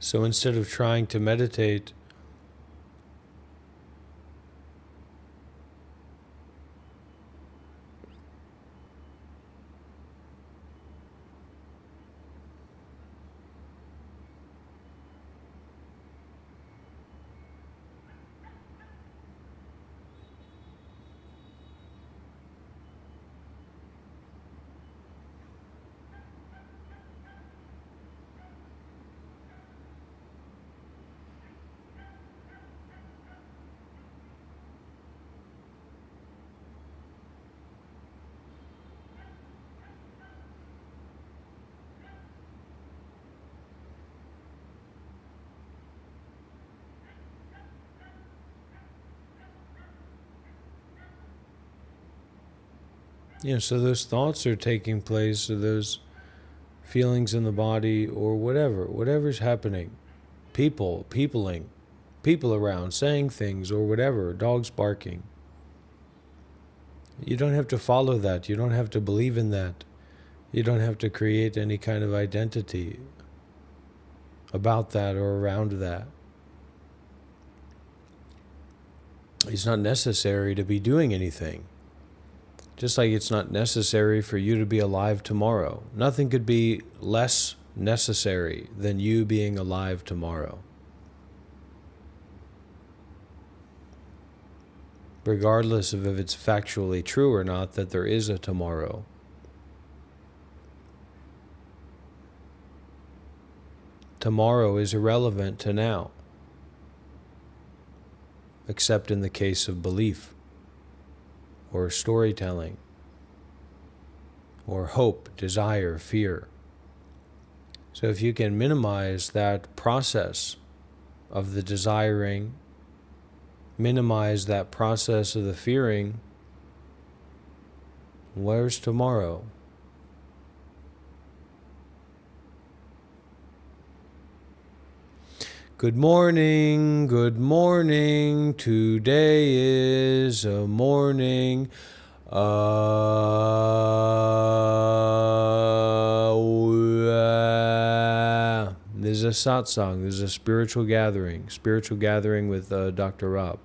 So instead of trying to meditate, so those thoughts are taking place, or those feelings in the body, or whatever's happening, peopling, people around saying things, or whatever, dogs barking. You don't have to follow that. You don't have to believe in that. You don't have to create any kind of identity about that or around that. It's not necessary to be doing anything. Just like it's not necessary for you to be alive tomorrow. Nothing could be less necessary than you being alive tomorrow. Regardless of if it's factually true or not that there is a tomorrow. Tomorrow is irrelevant to now, except in the case of belief, or storytelling, or hope, desire, fear. So if you can minimize that process of the desiring, minimize that process of the fearing, where's tomorrow? Good morning, good morning. Today is a morning. There's a satsang, there's a spiritual gathering with Dr. Rob.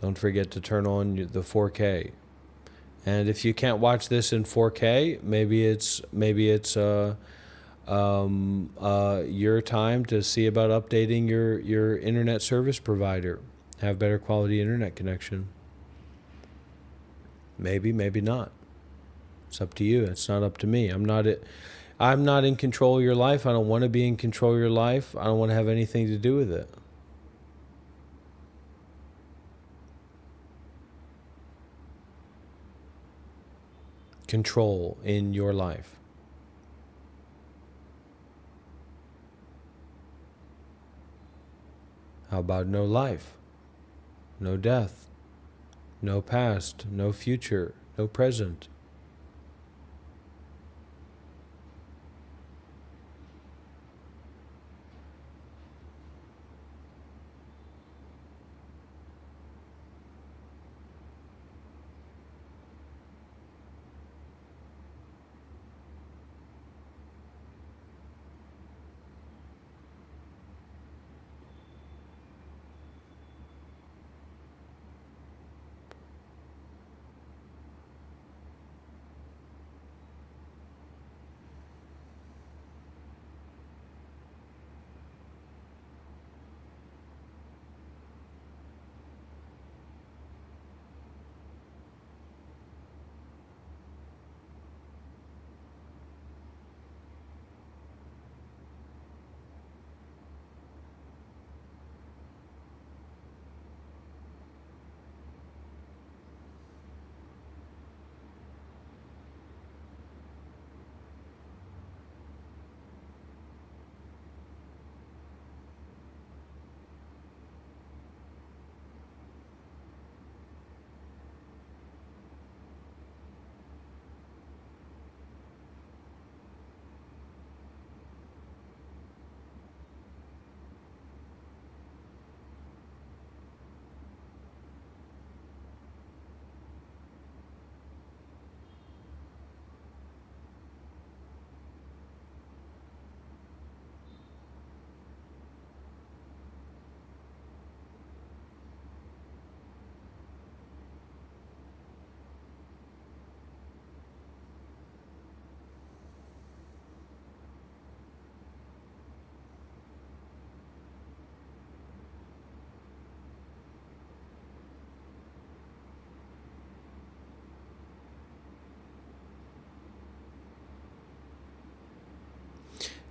Don't forget to turn on the 4K. And if you can't watch this in 4K, maybe it's your time to see about updating your internet service provider. Have better quality internet connection. Maybe not. It's up to you. It's not up to me. I'm not in control of your life. I don't want to be in control of your life. I don't want to have anything to do with it. Control in your life. How about no life, no death, no past, no future, no present?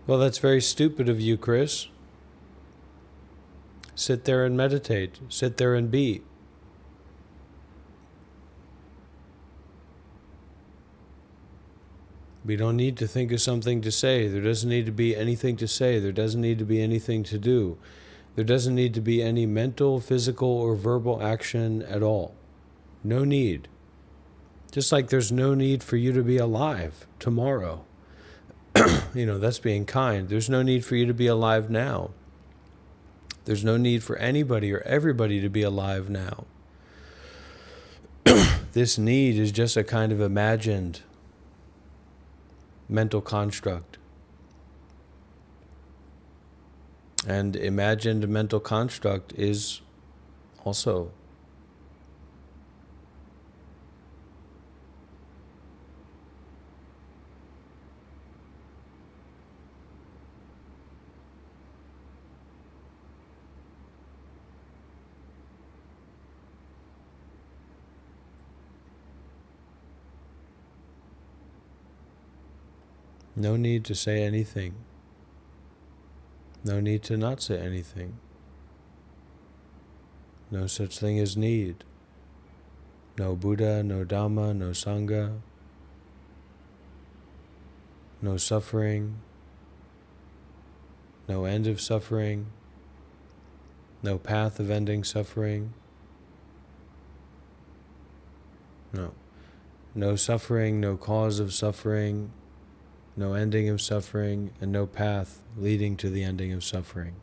Well, that's very stupid of you, Chris. Sit there and meditate. Sit there and be. We don't need to think of something to say. There doesn't need to be anything to say. There doesn't need to be anything to do. There doesn't need to be any mental, physical, or verbal action at all. No need. Just like there's no need for you to be alive tomorrow. That's being kind. There's no need for you to be alive now. There's no need for anybody or everybody to be alive now. This need is just a kind of imagined mental construct. And imagined mental construct is also no need to say anything. No need to not say anything. No such thing as need. No Buddha, no Dhamma, no Sangha. No suffering. No end of suffering. No path of ending suffering. No. No suffering, no cause of suffering, no ending of suffering, and no path leading to the ending of suffering.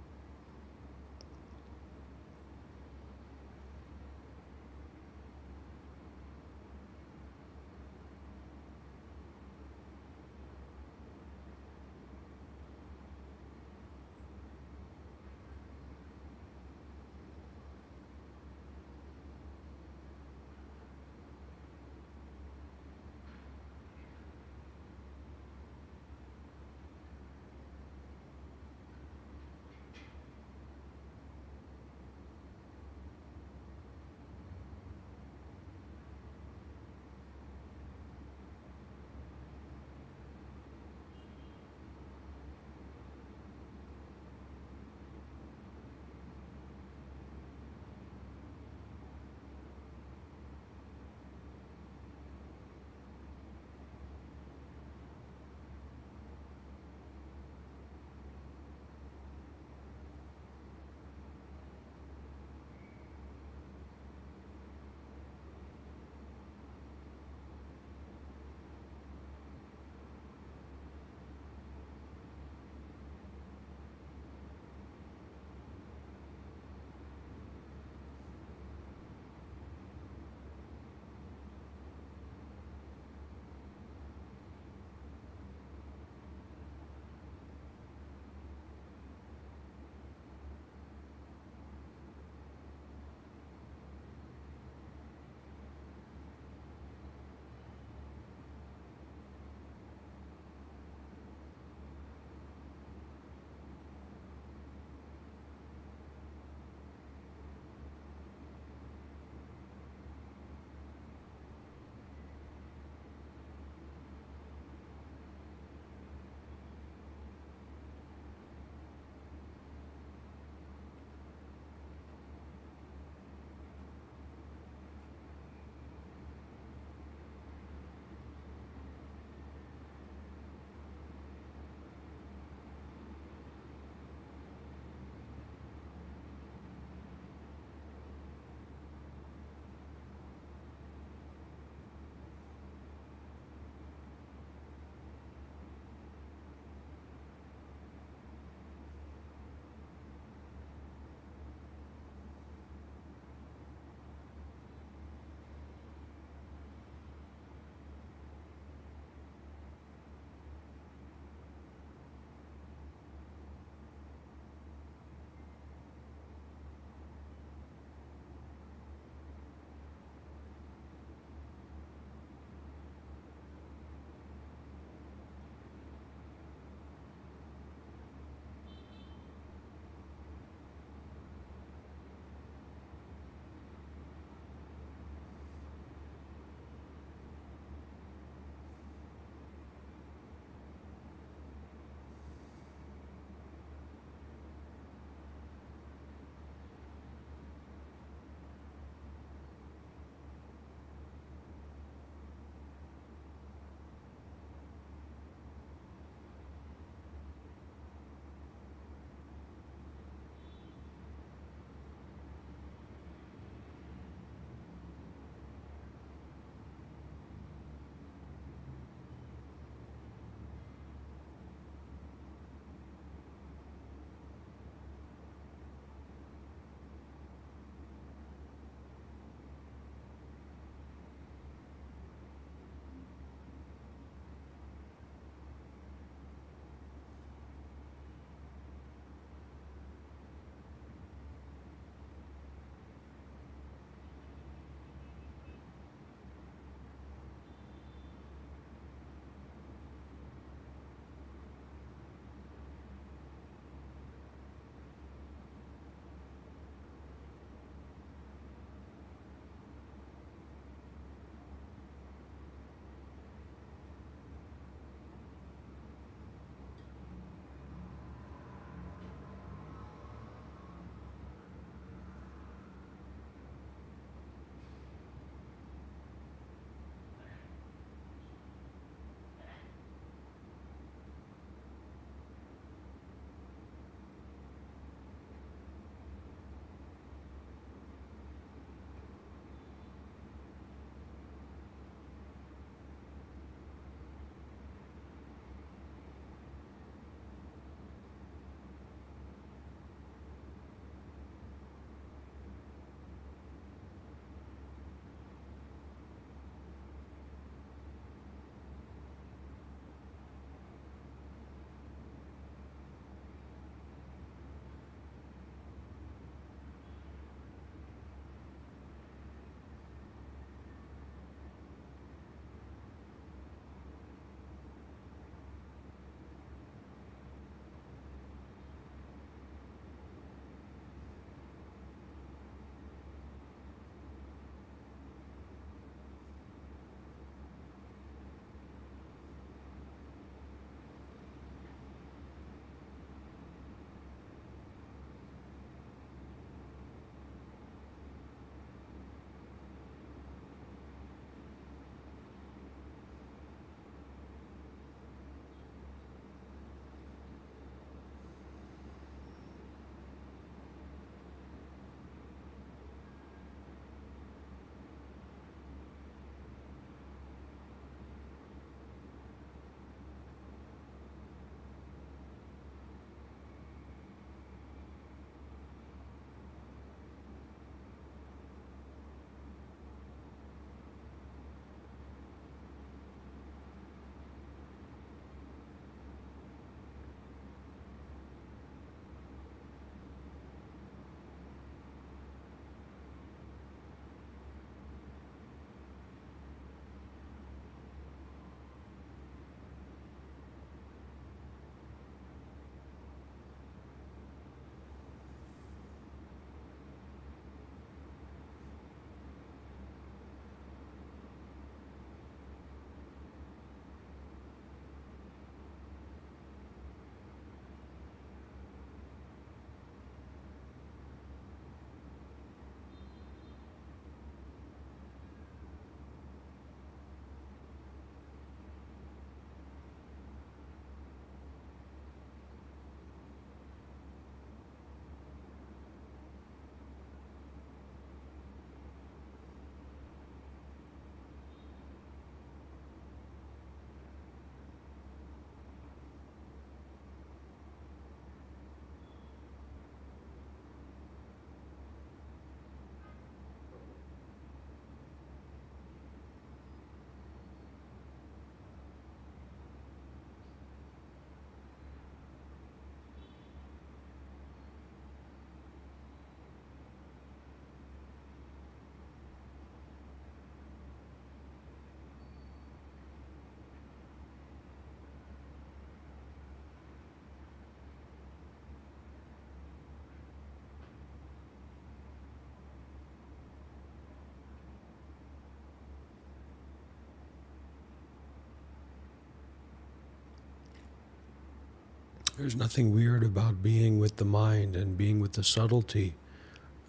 There's nothing weird about being with the mind and being with the subtlety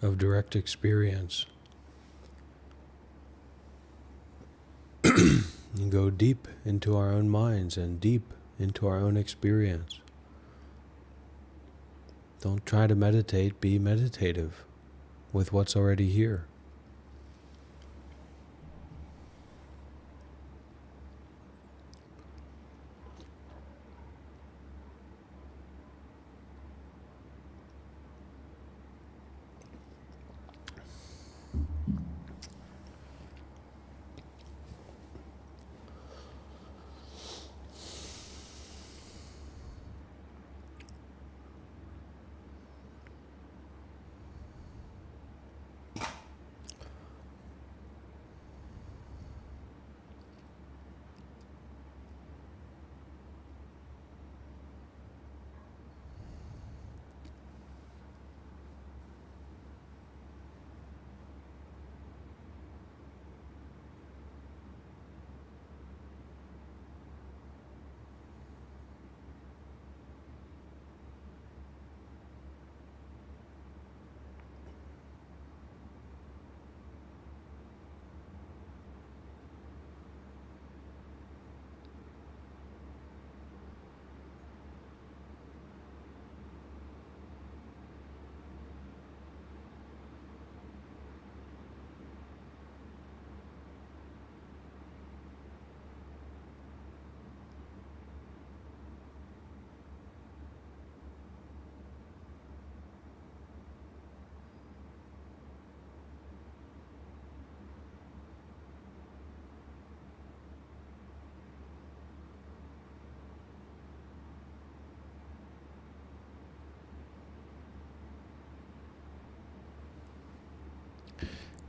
of direct experience. And go deep into our own minds and deep into our own experience. Don't try to meditate, be meditative with what's already here.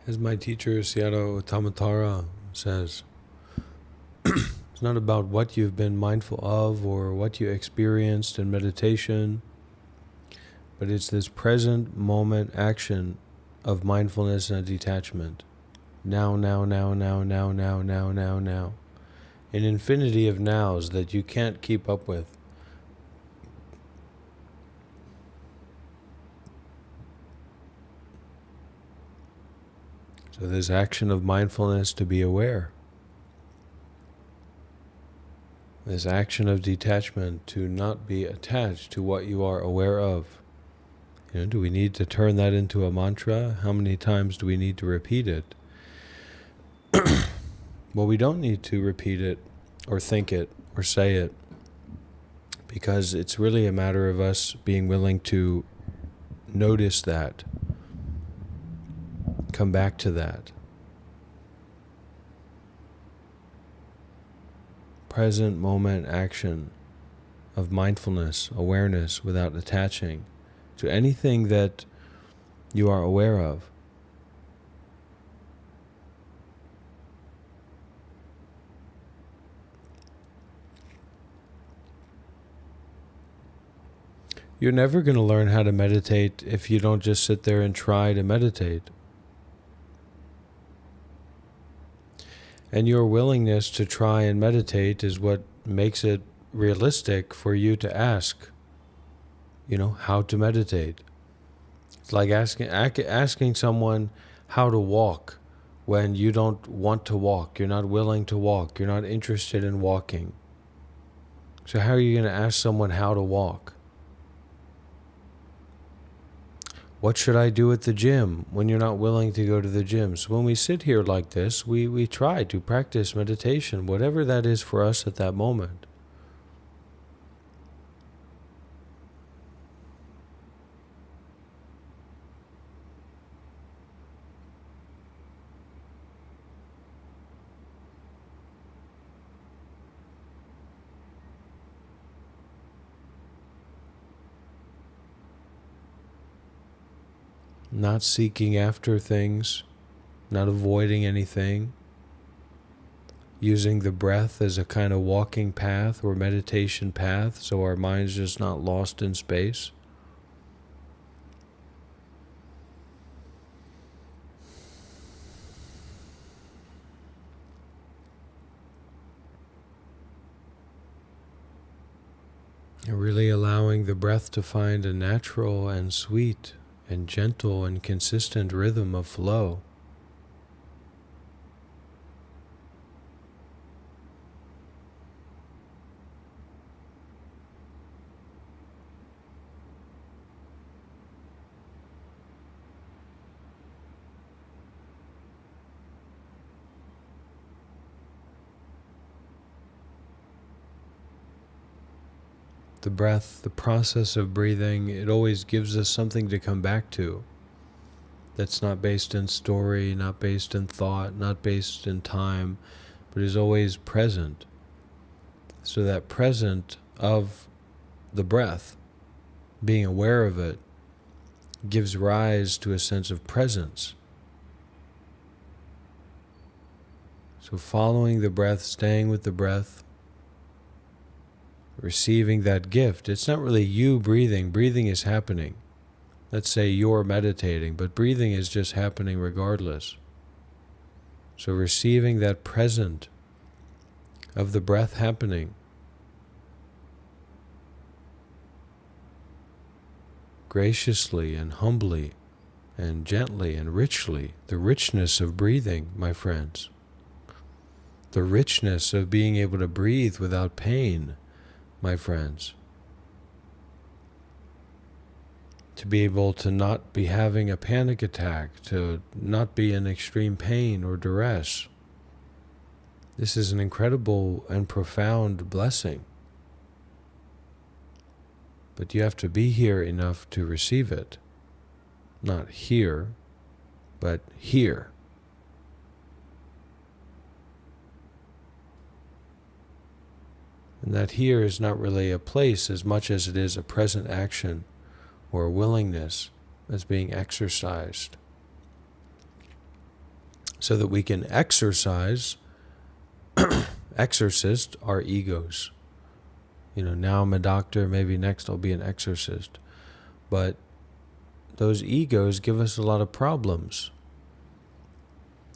As my teacher, Sayadaw Tamatara, says, it's not about what you've been mindful of or what you experienced in meditation, but it's this present moment action of mindfulness and detachment. Now, now, now, now, now, now, now, now, now. An infinity of nows that you can't keep up with. So this action of mindfulness to be aware. This action of detachment to not be attached to what you are aware of. Do we need to turn that into a mantra? How many times do we need to repeat it? Well, we don't need to repeat it or think it or say it, because it's really a matter of us being willing to notice that. Come back to that. Present moment action of mindfulness, awareness, without attaching to anything that you are aware of. You're never going to learn how to meditate if you don't just sit there and try to meditate. And your willingness to try and meditate is what makes it realistic for you to ask, how to meditate. It's like asking someone how to walk when you don't want to walk, you're not willing to walk, you're not interested in walking. So how are you going to ask someone how to walk? What should I do at the gym when you're not willing to go to the gym? So when we sit here like this, we try to practice meditation, whatever that is for us at that moment. Not seeking after things, not avoiding anything, using the breath as a kind of walking path or meditation path so our mind's just not lost in space. You're really allowing the breath to find a natural and sweet and gentle and consistent rhythm of flow. The breath, the process of breathing, it always gives us something to come back to that's not based in story, not based in thought, not based in time, but is always present. So that present of the breath, being aware of it, gives rise to a sense of presence. So following the breath, staying with the breath, receiving that gift. It's not really you breathing. Breathing is happening. Let's say you're meditating, but breathing is just happening regardless. So receiving that present of the breath happening, graciously and humbly and gently and richly, the richness of breathing, my friends. The richness of being able to breathe without pain, my friends. To be able to not be having a panic attack, to not be in extreme pain or duress. This is an incredible and profound blessing. But you have to be here enough to receive it. Not here, but here. And that here is not really a place as much as it is a present action or a willingness that's being exercised. So that we can exercise, exorcist our egos. Now I'm a doctor, maybe next I'll be an exorcist. But those egos give us a lot of problems.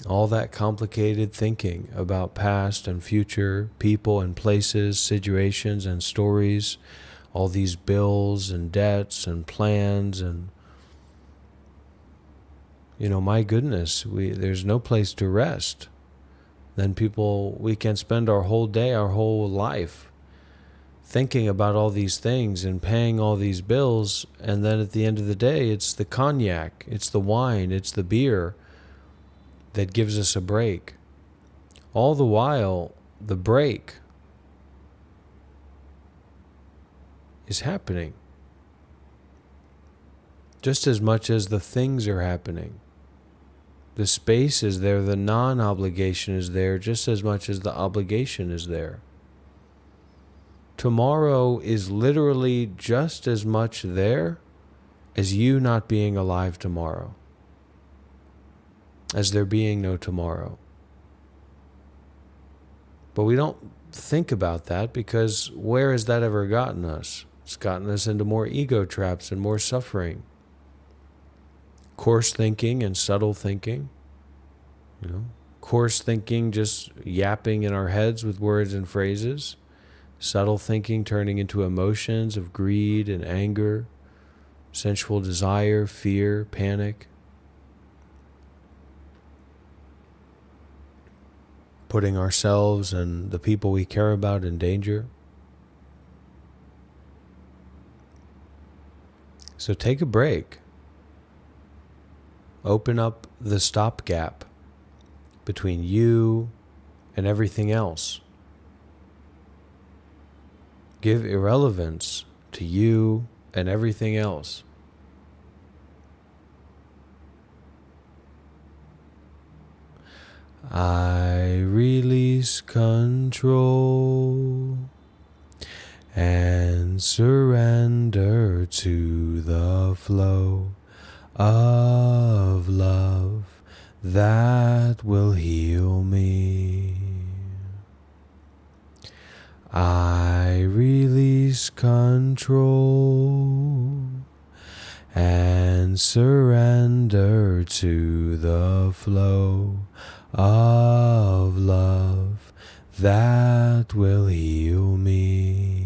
All that complicated thinking about past and future, people and places, situations and stories, all these bills and debts and plans and, my goodness, there's no place to rest. Then we can spend our whole day, our whole life thinking about all these things and paying all these bills, and then at the end of the day, it's the cognac, it's the wine, it's the beer that gives us a break. All the while, the break is happening just as much as the things are happening. The space is there, the non-obligation is there just as much as the obligation is there. Tomorrow is literally just as much there as you not being alive tomorrow, as there being no tomorrow. But we don't think about that because where has that ever gotten us? It's gotten us into more ego traps and more suffering. Coarse thinking and subtle thinking. Coarse thinking just yapping in our heads with words and phrases. Subtle thinking turning into emotions of greed and anger, sensual desire, fear, panic. Putting ourselves and the people we care about in danger. So take a break. Open up the stopgap between you and everything else. Give irrelevance to you and everything else. I release control and surrender to the flow of love that will heal me. I release control and surrender to the flow of love that will heal me.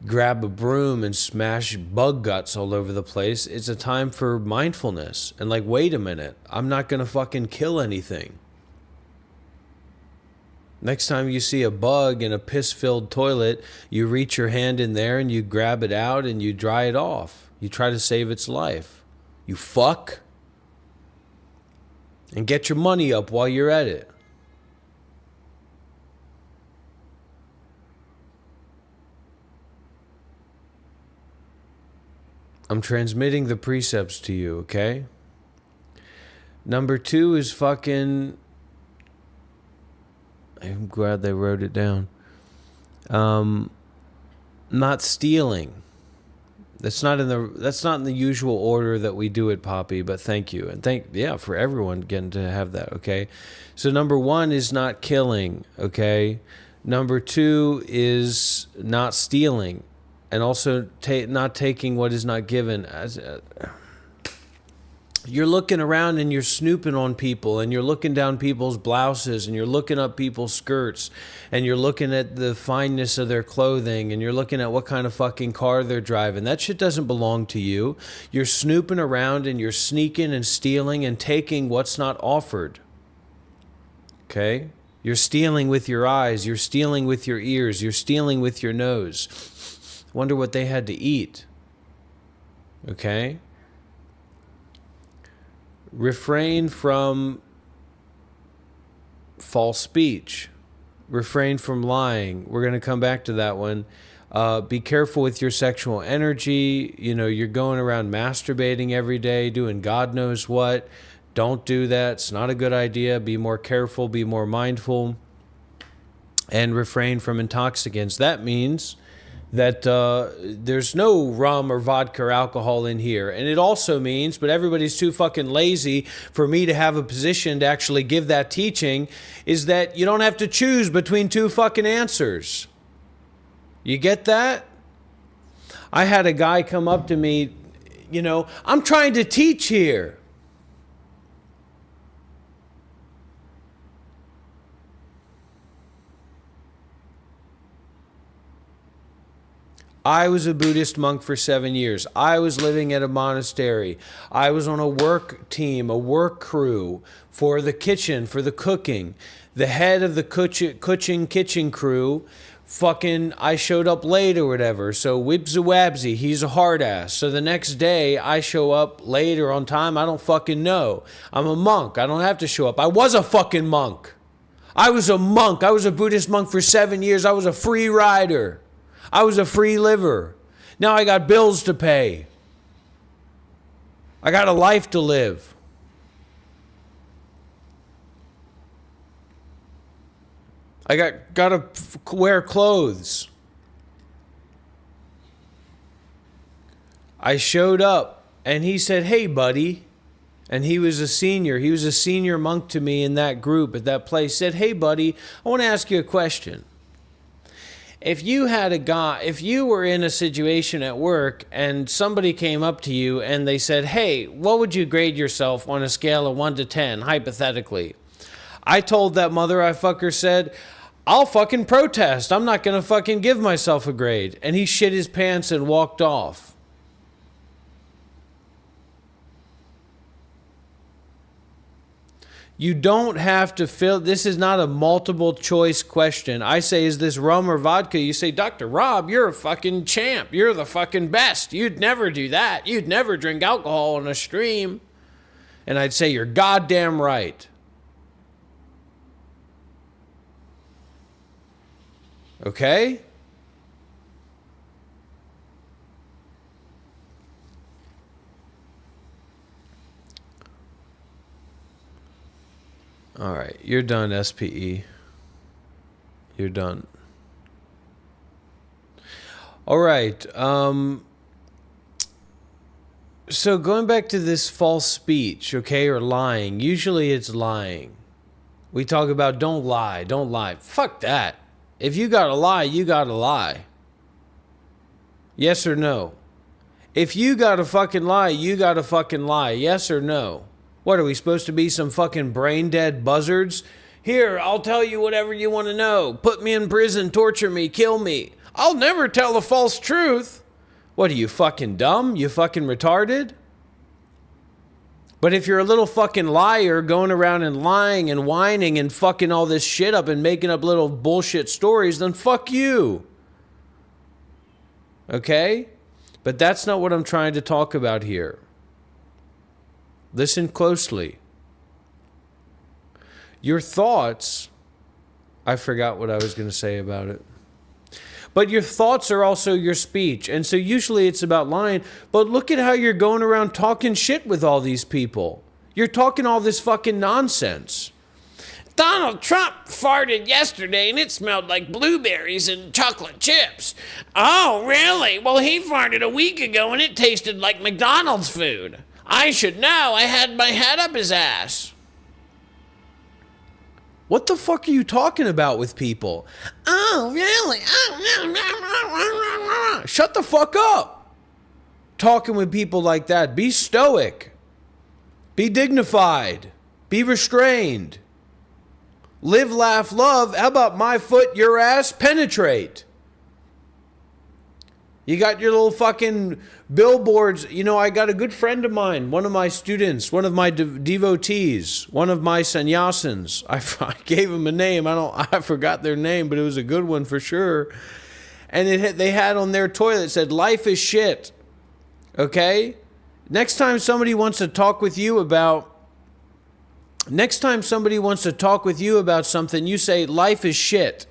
grab a broom and smash bug guts all over the place. It's a time for mindfulness. And like, wait a minute, I'm not going to fucking kill anything. Next time you see a bug in a piss-filled toilet, you reach your hand in there and you grab it out and you dry it off. You try to save its life. You fuck. And get your money up while you're at it. I'm transmitting the precepts to you, okay? Number 2 is fucking... I'm glad they wrote it down. Not stealing. That's not in the usual order that we do it, Poppy, but thank you. And for everyone getting to have that, okay? So number 1 is not killing, okay? Number 2 is not stealing. And also not taking what is not given. You're looking around and you're snooping on people and you're looking down people's blouses and you're looking up people's skirts and you're looking at the fineness of their clothing and you're looking at what kind of fucking car they're driving. That shit doesn't belong to you. You're snooping around and you're sneaking and stealing and taking what's not offered. Okay? You're stealing with your eyes. You're stealing with your ears. You're stealing with your nose. Wonder what they had to eat. Okay? Refrain from false speech. Refrain from lying. We're going to come back to that one. Be careful with your sexual energy. You know, you're going around masturbating every day, doing God knows what. Don't do that. It's not a good idea. Be more careful. Be more mindful. And refrain from intoxicants. That means that there's no rum or vodka or alcohol in here. And it also means, but everybody's too fucking lazy for me to have a position to actually give that teaching, is that you don't have to choose between 2 fucking answers. You get that? I had a guy come up to me, you know, I'm trying to teach here. I was a Buddhist monk for 7 years. I was living at a monastery. I was on a work team, a work crew for the kitchen, for the cooking. The head of the kitchen crew, fucking, I showed up late or whatever. So whibsy-wabsy, he's a hard ass. So the next day, I show up late or on time. I don't fucking know. I'm a monk. I don't have to show up. I was a fucking monk. I was a monk. I was a Buddhist monk for 7 years. I was a free rider. I was a free liver. Now I got bills to pay. I got a life to live. I got to wear clothes. I showed up and he said, "Hey, buddy." And he was a senior. He was a senior monk to me in that group at that place. Said, "Hey, buddy, I want to ask you a question. If you were in a situation at work and somebody came up to you and they said, 'Hey, what would you grade yourself on a scale of 1 to 10, hypothetically?' I told that mother I fucker said, 'I'll fucking protest. I'm not going to fucking give myself a grade.' And he shit his pants and walked off. You don't have to fill, this is not a multiple choice question. I say, is this rum or vodka? You say, Dr. Rob, you're a fucking champ. You're the fucking best. You'd never do that. You'd never drink alcohol on a stream. And I'd say, you're goddamn right. Okay? All right, you're done, SPE. You're done. All right. So going back to this false speech, okay, or lying. Usually it's lying. We talk about don't lie, don't lie. Fuck that. If you gotta lie, you gotta lie. Yes or no? If you gotta fucking lie, you gotta fucking lie. Yes or no? What, are we supposed to be some fucking brain-dead buzzards? Here, I'll tell you whatever you want to know. Put me in prison, torture me, kill me. I'll never tell a false truth. What are you, fucking dumb? You fucking retarded? But if you're a little fucking liar going around and lying and whining and fucking all this shit up and making up little bullshit stories, then fuck you. Okay? But that's not what I'm trying to talk about here. Listen closely. Your thoughts, I forgot what I was going to say about it. But your thoughts are also your speech. And so usually it's about lying. But look at how you're going around talking shit with all these people. You're talking all this fucking nonsense. Donald Trump farted yesterday and it smelled like blueberries and chocolate chips. Oh, really? Well, he farted a week ago and it tasted like McDonald's food. I should know. I had my head up his ass. What the fuck are you talking about with people? Oh, really? Shut the fuck up. Talking with people like that. Be stoic. Be dignified. Be restrained. Live, laugh, love. How about my foot, your ass, penetrate? You got your little fucking billboards. You know, I got a good friend of mine, one of my students, one of my devotees, one of my sannyasins. I gave him a name. I forgot their name, but it was a good one for sure. And they had on their toilet, it said, life is shit. Okay? Next time somebody wants to talk with you about something, you say, life is shit.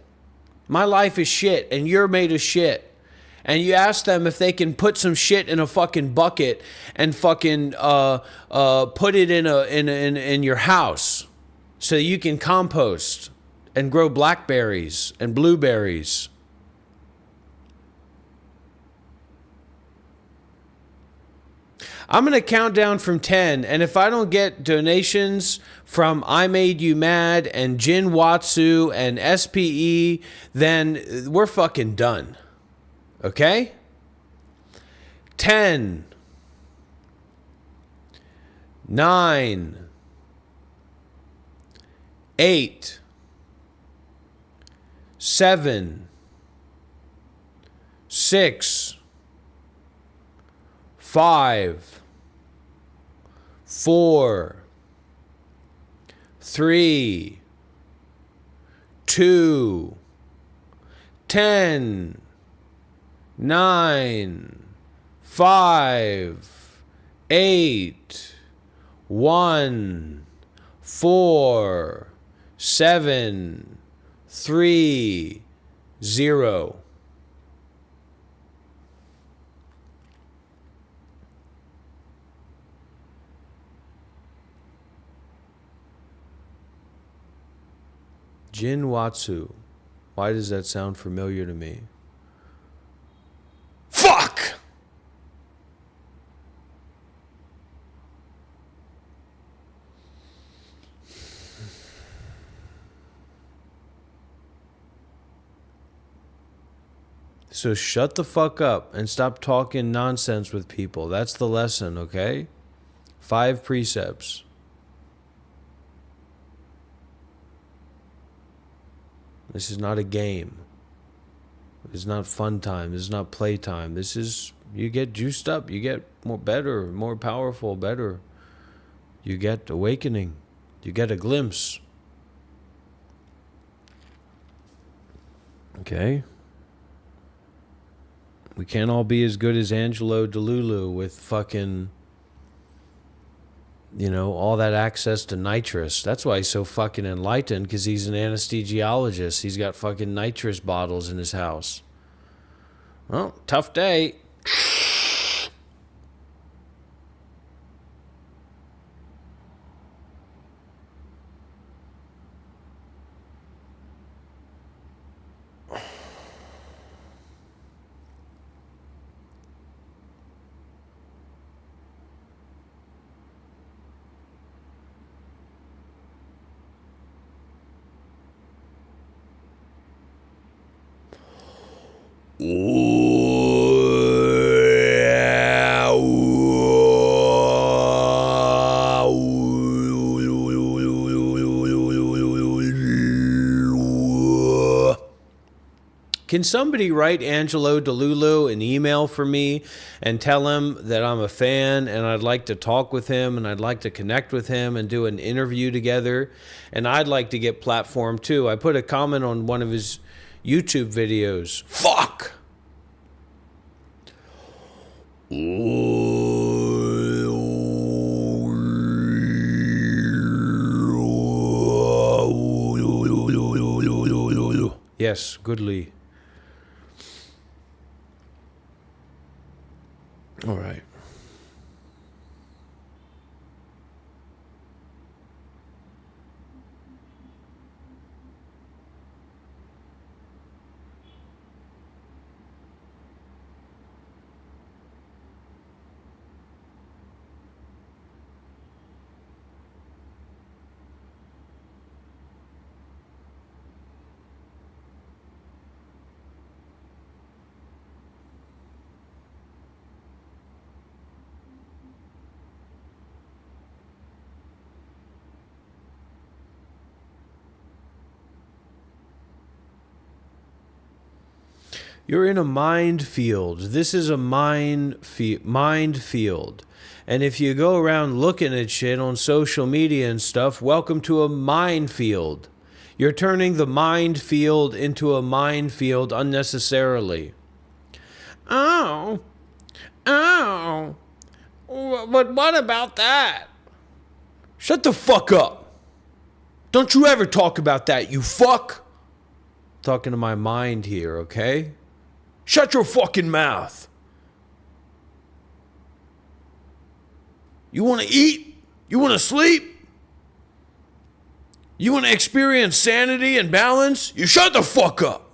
My life is shit, and you're made of shit. And you ask them if they can put some shit in a fucking bucket and fucking put it in your house so you can compost and grow blackberries and blueberries. I'm going to count down from 10, and if I don't get donations from I Made You Mad and Jin Watsu and SPE, then we're fucking done. Okay? 10, 9, 8, 7, 6, 5, 4, 3, 2, 10, 9, 5, 8, 1, 4, 7, 3, 0. Jin Watsu. Why does that sound familiar to me? Fuck! So shut the fuck up and stop talking nonsense with people. That's the lesson, okay? 5 precepts. This is not a game. This is not fun time. This is not play time. This is, you get juiced up. You get more better, more powerful, better. You get awakening. You get a glimpse. Okay? We can't all be as good as Angelo DeLulu with fucking, you know, all that access to nitrous. That's why he's so fucking enlightened, because he's an anesthesiologist. He's got fucking nitrous bottles in his house. Well, tough day. Can somebody write Angelo DeLulu an email for me and tell him that I'm a fan and I'd like to talk with him and I'd like to connect with him and do an interview together? And I'd like to get platformed too. I put a comment on one of his YouTube videos. Fuck! Yes, goodly. All right. You're in a mind field. This is a mind field. And if you go around looking at shit on social media and stuff, welcome to a minefield. You're turning the mind field into a minefield unnecessarily. Oh. But what about that? Shut the fuck up. Don't you ever talk about that, you fuck. Talking to my mind here, okay? Shut your fucking mouth. You want to eat? You want to sleep? You want to experience sanity and balance? You shut the fuck up.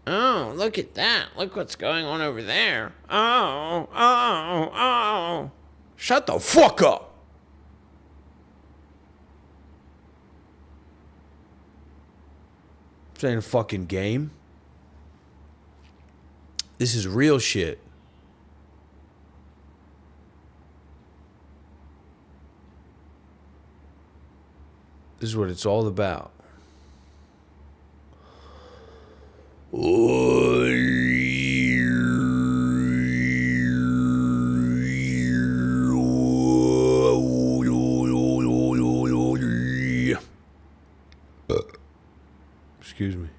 Oh, look at that. Look what's going on over there. Oh. Shut the fuck up. This ain't a fucking game. This is real shit. This is what it's all about. Excuse me.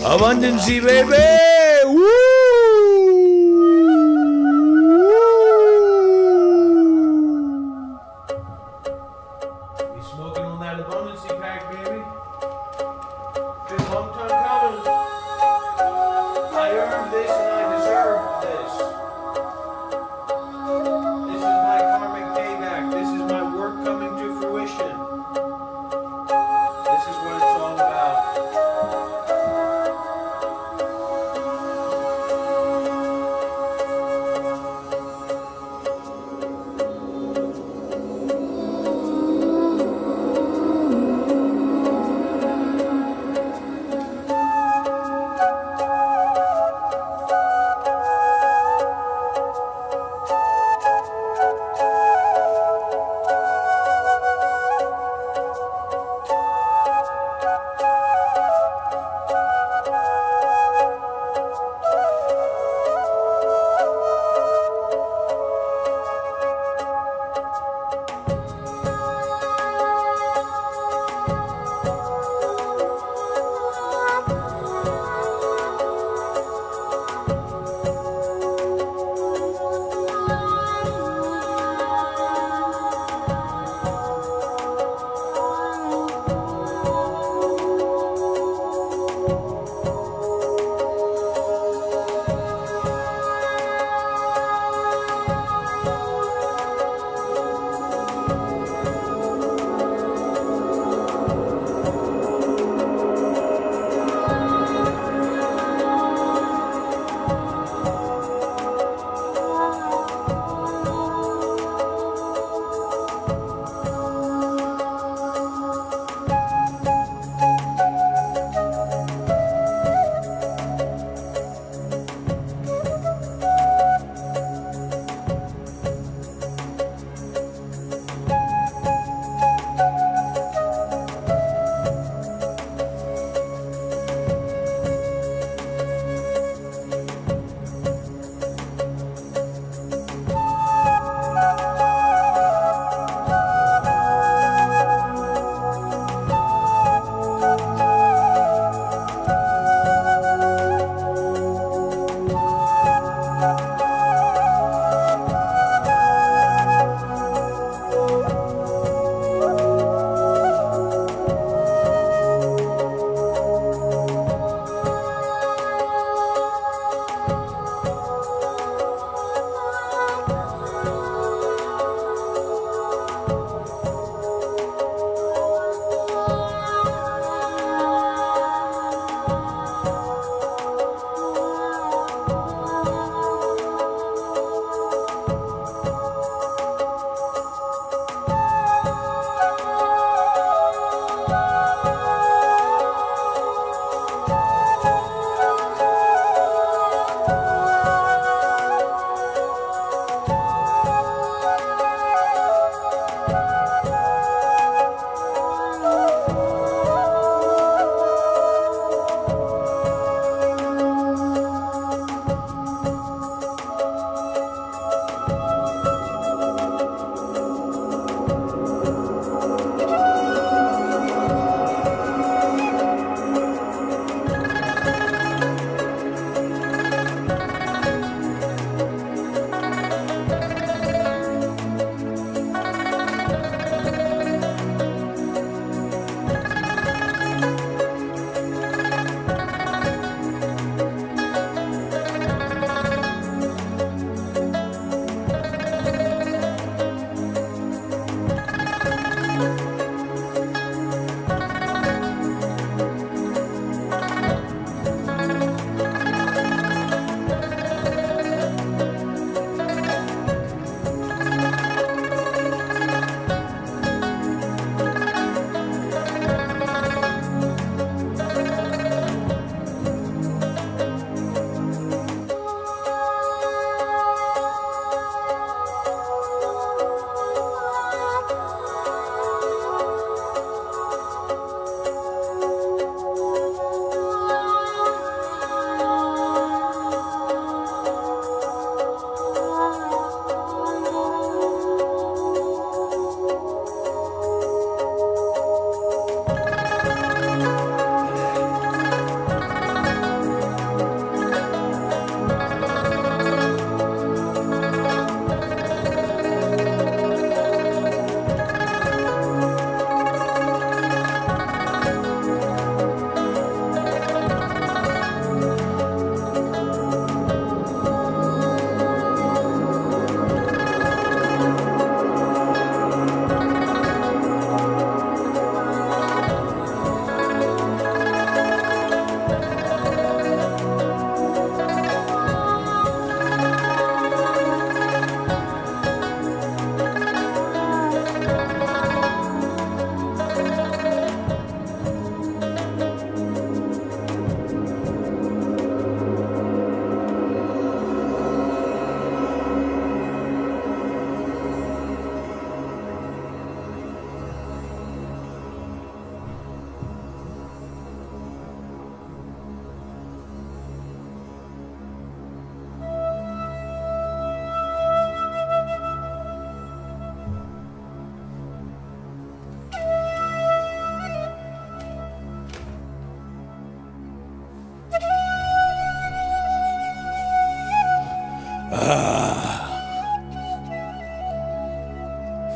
Abundancy, baby! Woo! We smoking on that abundancy pack, baby. Been a long time coming. I earned this and I deserve this. This is my karmic payback. This is my work coming to fruition. This is what it's all about.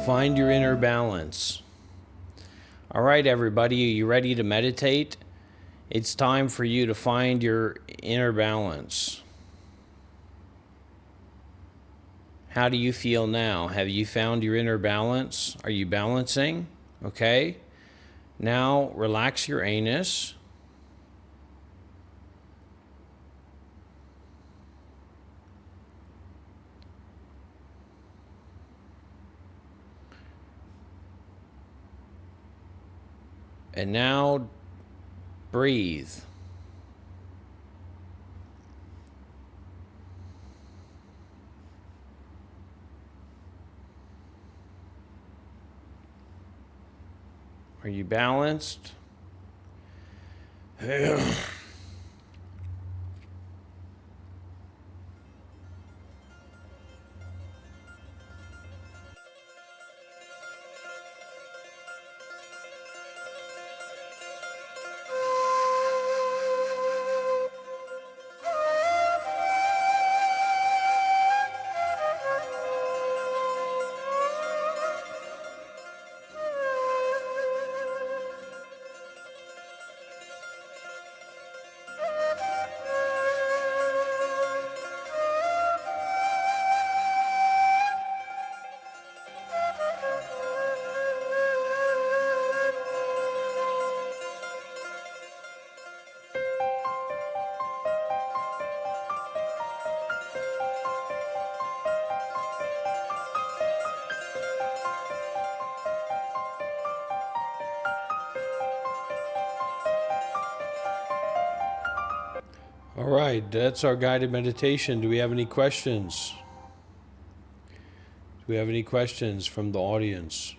Find your inner balance. All right, everybody, are you ready to meditate? It's time for you to find your inner balance. How do you feel now? Have you found your inner balance? Are you balancing? Okay. Now relax your anus. And now breathe. Are you balanced? All right, that's our guided meditation. Do we have any questions? Do we have any questions from the audience?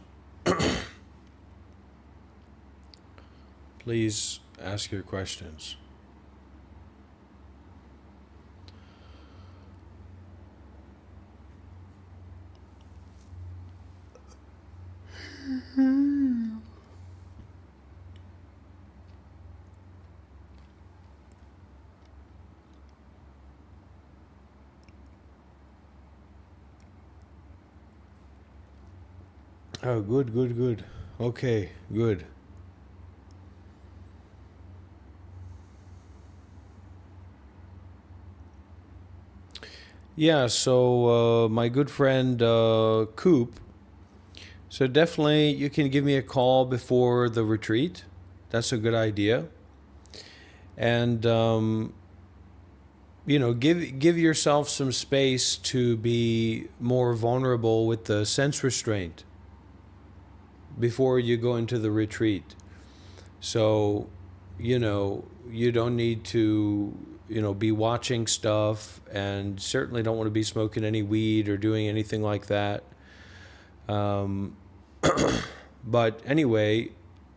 Please ask your questions. Oh, good, good, good. Okay, good. Yeah, so my good friend Coop, so definitely you can give me a call before the retreat. That's a good idea. And give yourself some space to be more vulnerable with the sense restraint before you go into the retreat. So, you don't need to, be watching stuff, and certainly don't want to be smoking any weed or doing anything like that. But anyway,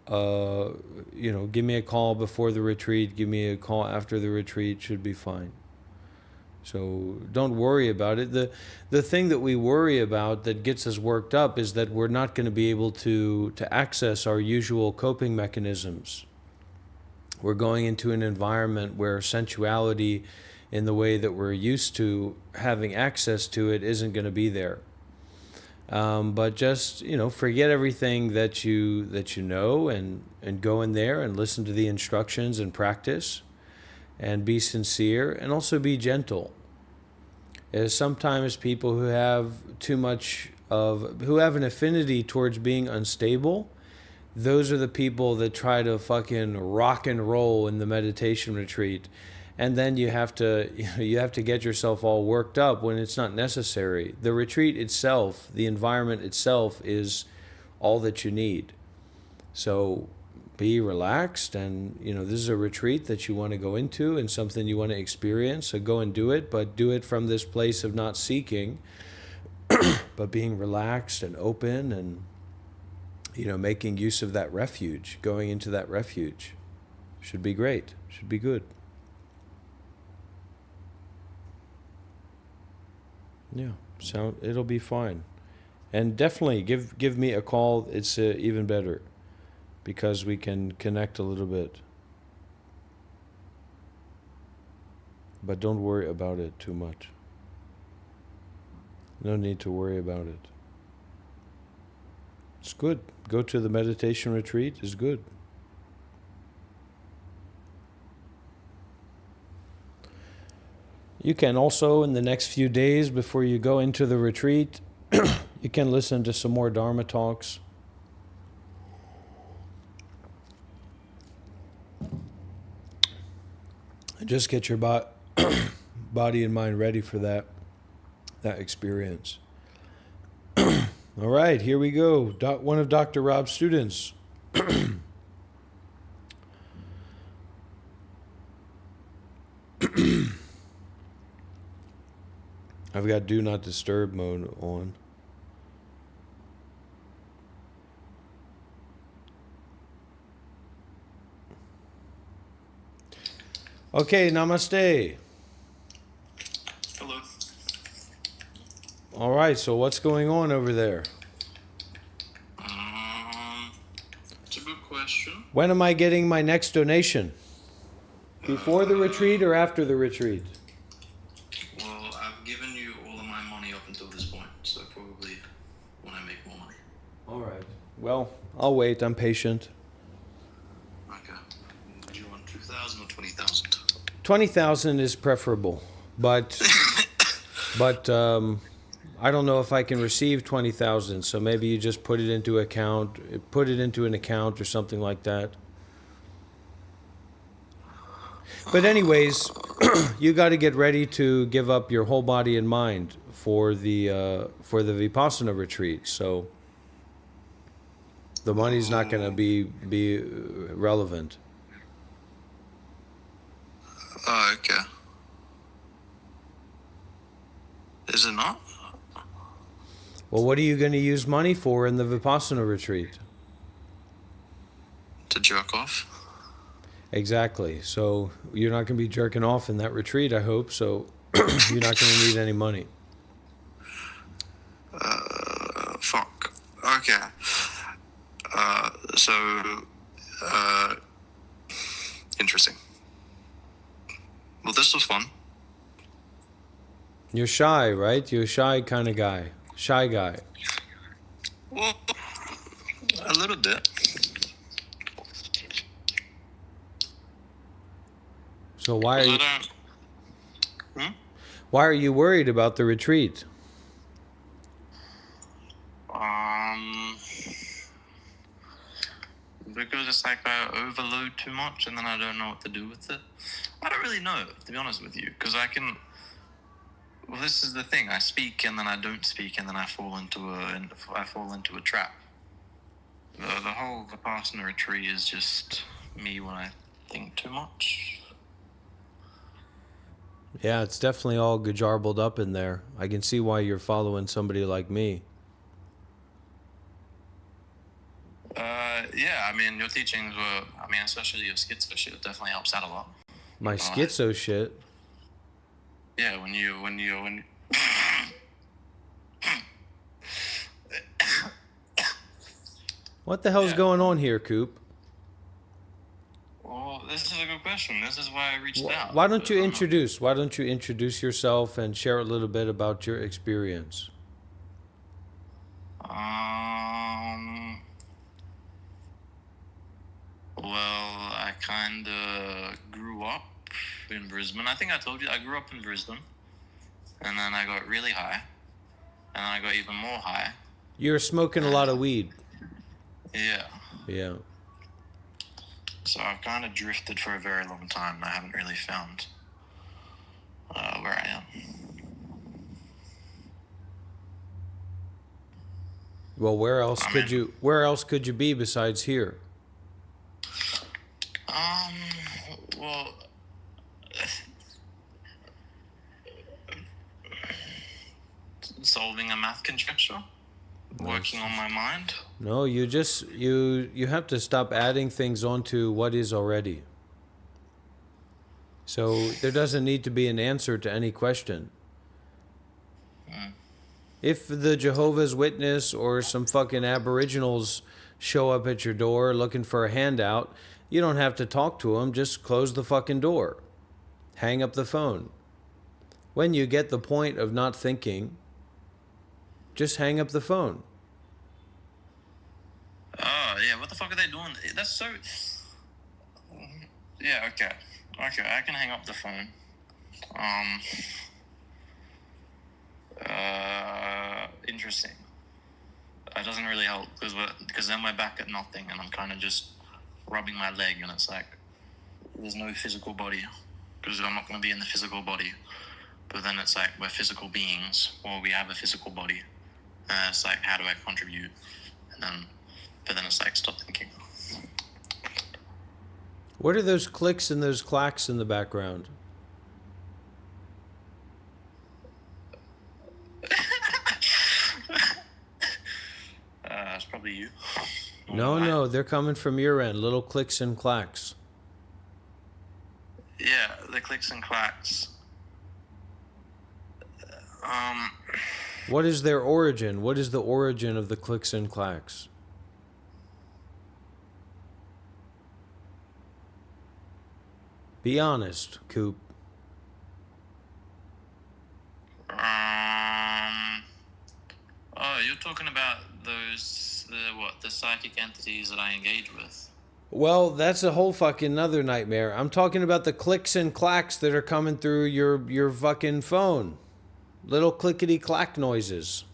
give me a call before the retreat, give me a call after the retreat, should be fine. So don't worry about it. The thing that we worry about that gets us worked up is that we're not going to be able to access our usual coping mechanisms. We're going into an environment where sensuality in the way that we're used to having access to it isn't going to be there. But just, forget everything that you know, and go in there and listen to the instructions and practice. And be sincere, and also be gentle. As sometimes people who have who have an affinity towards being unstable, those are the people that try to fucking rock and roll in the meditation retreat. And then you have to get yourself all worked up when it's not necessary. The retreat itself, the environment itself, is all that you need. So be relaxed, and this is a retreat that you want to go into and something you want to experience, so go and do it, but do it from this place of not seeking, but being relaxed and open, and making use of that refuge. Going into that refuge should be great, should be good. Yeah, it'll be fine. And definitely give me a call. It's even better, because we can connect a little bit. But don't worry about it too much. No need to worry about it. It's good. Go to the meditation retreat is good. You can also, in the next few days before you go into the retreat, you can listen to some more Dharma talks. And just get your body and mind ready for that experience. All right, here we go. One of Dr. Rob's students. I've got do not disturb mode on. Okay, namaste. Hello. All right, so what's going on over there? It's a good question. When am I getting my next donation? Before the retreat or after the retreat? Well, I've given you all of my money up until this point, so probably when I make more money. All right. Well, I'll wait. I'm patient. Okay. Do you want 2,000 or 20,000? 20,000 is preferable, but I don't know if I can receive 20,000. So maybe you just put it into an account or something like that. But anyways, you got to get ready to give up your whole body and mind for the Vipassana retreat. So the money's not going to be relevant. Oh, okay. Is it not? Well, what are you going to use money for in the Vipassana retreat? To jerk off? Exactly. So you're not going to be jerking off in that retreat, I hope. So you're not going to need any money. Fuck. Okay. Interesting. Well, this was fun. You're shy, right? You're a shy kind of guy. Shy guy. Well, a little bit. So why are you, Hmm? why are you worried about the retreat? Because it's like I overload too much and then I don't know what to do with it. I don't really know, to be honest with you, because well, this is the thing. I speak and then I don't speak and then I fall into a trap. The whole Vipassana retreat is just me when I think too much. Yeah, it's definitely all gajarbled up in there. I can see why you're following somebody like me. Yeah, I mean, your teachings were, especially your schizo shit definitely helps out a lot. My schizo shit. Yeah, when you What the hell's Yeah. going on here, Coop? Well, this is a good question. This is why I reached out. Why don't you I'm not- introduce yourself and share a little bit about your experience? Well, I kind of grew up in Brisbane. I think I told you I grew up in Brisbane, and then I got really high, and then I got even more high. You're smoking a lot of weed. Yeah. Yeah. So I've kind of drifted for a very long time, and I haven't really found where I am. Well, where else could you be besides here? Well, solving a math conjecture, working on my mind. No, you have to stop adding things onto what is already. So there doesn't need to be an answer to any question. If the Jehovah's Witness or some fucking Aboriginals show up at your door looking for a handout, you don't have to talk to them, just close the fucking door. Hang up the phone. When you get the point of not thinking, just hang up the phone. yeah, what the fuck are they doing? That's so... Yeah, okay. Okay, I can hang up the phone. Interesting. It doesn't really help because then we're back at nothing and I'm kind of just rubbing my leg and it's like there's no physical body because I'm not going to be in the physical body. But then it's like we're physical beings or we have a physical body. And it's like, how do I contribute? But then it's like, stop thinking. What are those clicks and those clacks in the background? It's probably you. No, they're coming from your end. Little clicks and clacks. Yeah, the clicks and clacks. What is their origin? What is the origin of the clicks and clacks? Be honest, Coop. Oh, you're talking about the psychic entities that I engage with? Well, that's a whole fucking other nightmare. I'm talking about the clicks and clacks that are coming through your fucking phone. Little clickety clack noises.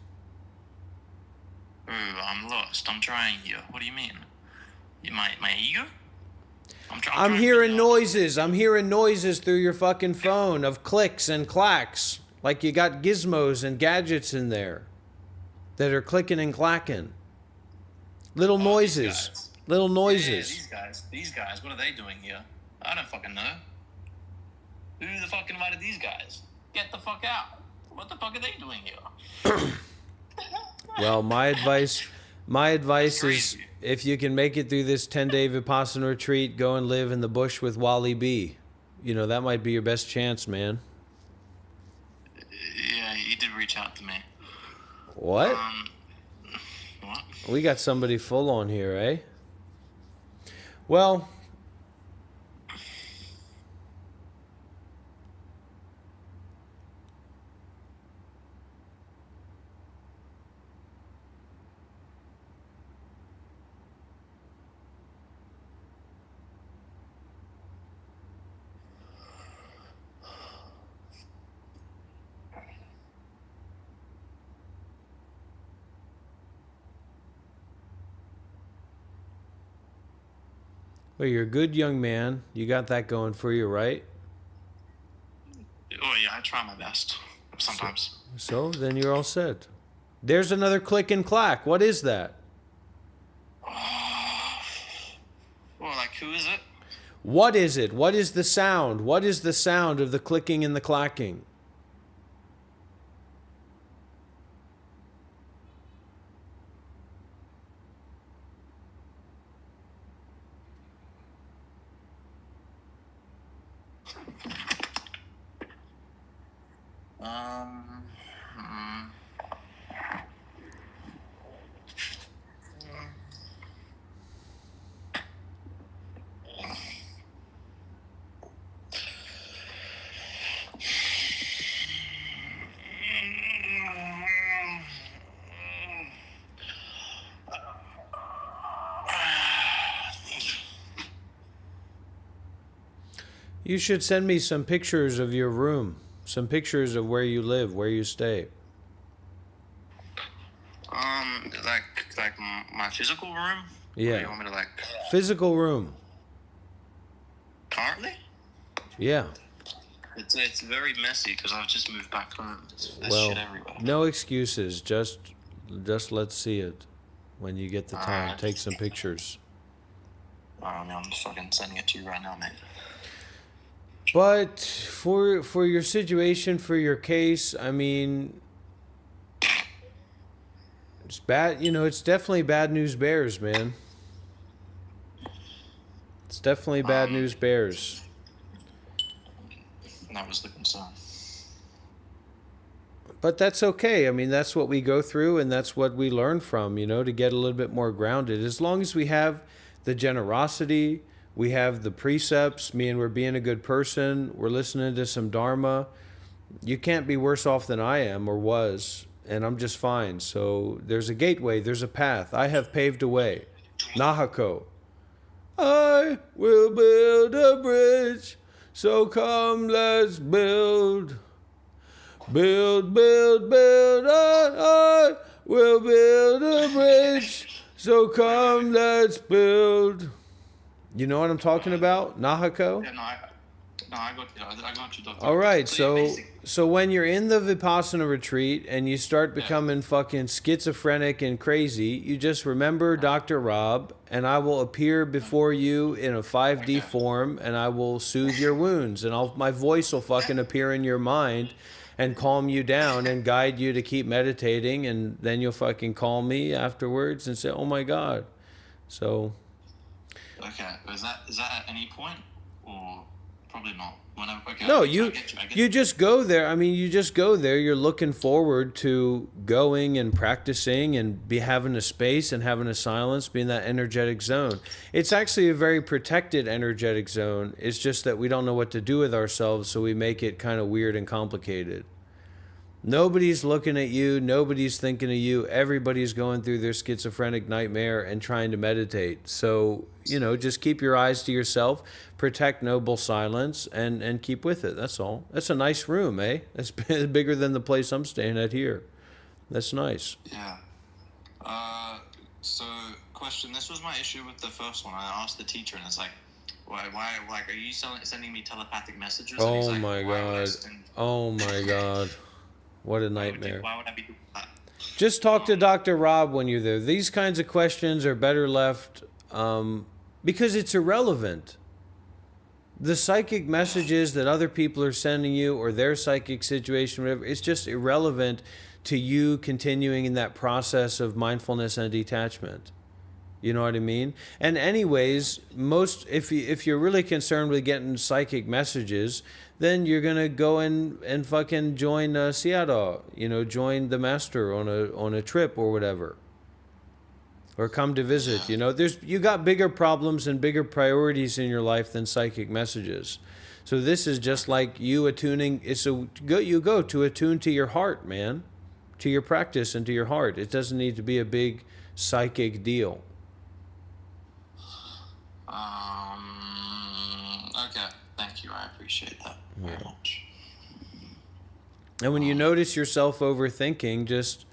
Ooh, I'm lost. I'm trying here. What do you mean? My ego? I'm hearing noises. I'm hearing noises through your fucking phone of clicks and clacks. Like you got gizmos and gadgets in there that are clicking and clacking. Little noises. Little noises. Yeah, these guys, what are they doing here? I don't fucking know. Who the fuck invited these guys? Get the fuck out. What the fuck are they doing here? Well, my advice is if you can make it through this 10-day Vipassana retreat, go and live in the bush with Wally B. You know, that might be your best chance, man. Yeah, he did reach out to me. What? What? We got somebody full on here, eh? Well, you're a good young man. You got that going for you, right? Oh, yeah, I try my best. Sometimes. So then you're all set. There's another click and clack. What is that? Well, like, who is it? What is it? What is the sound? What is the sound of the clicking and the clacking? You should send me some pictures of your room, some pictures of where you live, where you stay. Like my physical room? Yeah. Or you want me to like... Physical room. Currently? Yeah. It's very messy because I've just moved back home. There's Well, shit everywhere. no excuses. Just let's see it when you get the time. Alright. Take some pictures. I mean, I'm just fucking sending it to you right now, mate. But for your situation, for your case, I mean, it's bad. You know, it's definitely bad news bears, man. It's definitely bad news bears. That was the concern. But that's okay. I mean, that's what we go through, and that's what we learn from, you know, to get a little bit more grounded. As long as we have the generosity, we have the precepts, meaning we're being a good person, we're listening to some Dharma, you can't be worse off than I am or was, and I'm just fine. So there's a gateway, there's a path. I have paved a way. Nahako. I will build a bridge, so come let's build. Build, build, build, I will build a bridge, so come let's build. You know what I'm talking about? Nahako? Yeah, I got you, Doctor. All right, So yeah, so when you're in the Vipassana retreat and you start becoming fucking schizophrenic and crazy, you just remember Dr. Rob, and I will appear before you in a 5D form, and I will soothe your wounds, and my voice will fucking appear in your mind and calm you down and guide you to keep meditating, and then you'll fucking call me afterwards and say, "Oh my God." So. Okay, is that at any point, or probably not? Whenever, okay, No, I get you just go there. I mean, you just go there. You're looking forward to going and practicing and having a space and having a silence, being that energetic zone. It's actually a very protected energetic zone. It's just that we don't know what to do with ourselves, so we make it kind of weird and complicated. Nobody's looking at you. Nobody's thinking of you. Everybody's going through their schizophrenic nightmare and trying to meditate. So, just keep your eyes to yourself, protect noble silence, and keep with it. That's all. That's a nice room, eh? That's bigger than the place I'm staying at here. That's nice. Yeah. So, question. This was my issue with the first one. I asked the teacher, and it's like, why, are you sending me telepathic messages? And he's Oh like, my "Why would I God. send- Oh my God. What a nightmare. Why would I be doing that?" Just talk to Dr. Rob when you're there. These kinds of questions are better left because it's irrelevant. The psychic messages that other people are sending you or their psychic situation, whatever, it's just irrelevant to you continuing in that process of mindfulness and detachment. You know what I mean? And anyways, if you're really concerned with getting psychic messages, then you're gonna go and fucking join Seattle. Join the master on a trip or whatever, or come to visit. You got bigger problems and bigger priorities in your life than psychic messages. So this is just like you attuning. You go to attune to your heart, man, to your practice and to your heart. It doesn't need to be a big psychic deal. Okay, thank you. I appreciate that very much. And when you notice yourself overthinking, just,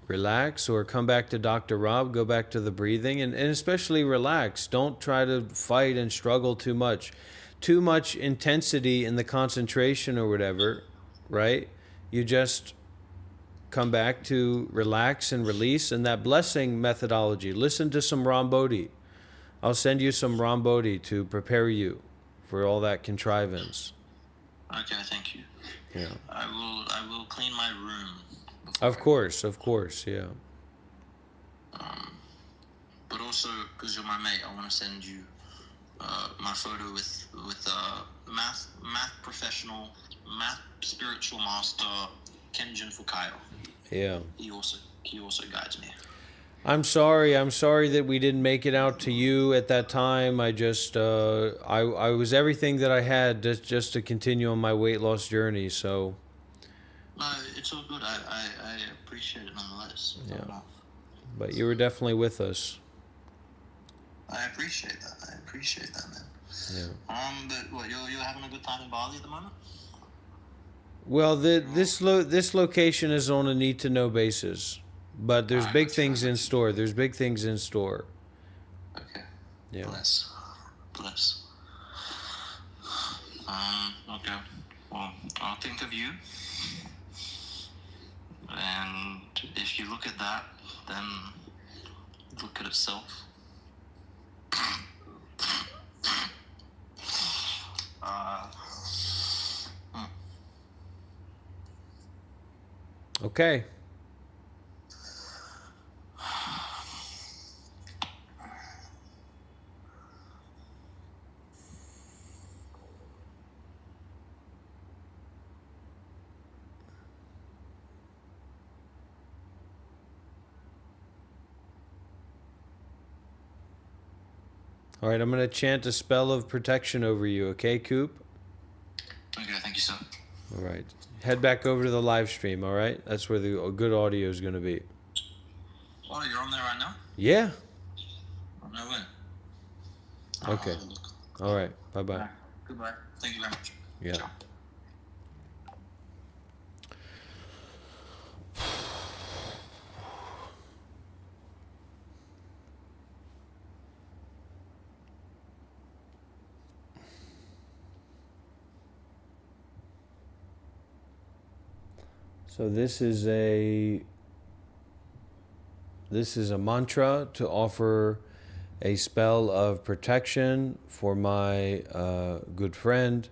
relax or come back to Dr. Rob, go back to the breathing, and especially relax. Don't try to fight and struggle too much. Too much intensity in the concentration or whatever, right? You just come back to relax and release, and that blessing methodology. Listen to some Ram Bodhi. I'll send you some Ram Bodhi to prepare you for all that contrivance. Okay, thank you. Yeah. I will clean my room. Of course, yeah. But also, because you're my mate, I want to send you my photo with math professional, math spiritual master Kenjin Fukayo. Yeah. He also guides me. I'm sorry that we didn't make it out to you at that time. I just I was everything that I had just to continue on my weight loss journey. So No, it's all good. I appreciate it nonetheless. Yeah. But you were definitely with us. I appreciate that, man. Yeah. But what, you're having a good time in Bali at the moment? Well, this location is on a need to know basis, but there's big things in store. There's big things in store. Okay. Yeah. Bless. Okay. Well, I'll think of you. And if you look at that, then look at itself. Okay. All right, I'm going to chant a spell of protection over you, okay, Coop? Okay, thank you, sir. All right. Head back over to the live stream, all right? That's where the good audio is going to be. Oh, you're on there right now? Yeah. No way. Okay. All right. Bye-bye. Right. Goodbye. Thank you very much. Yeah. Ciao. So this is a mantra to offer a spell of protection for my good friend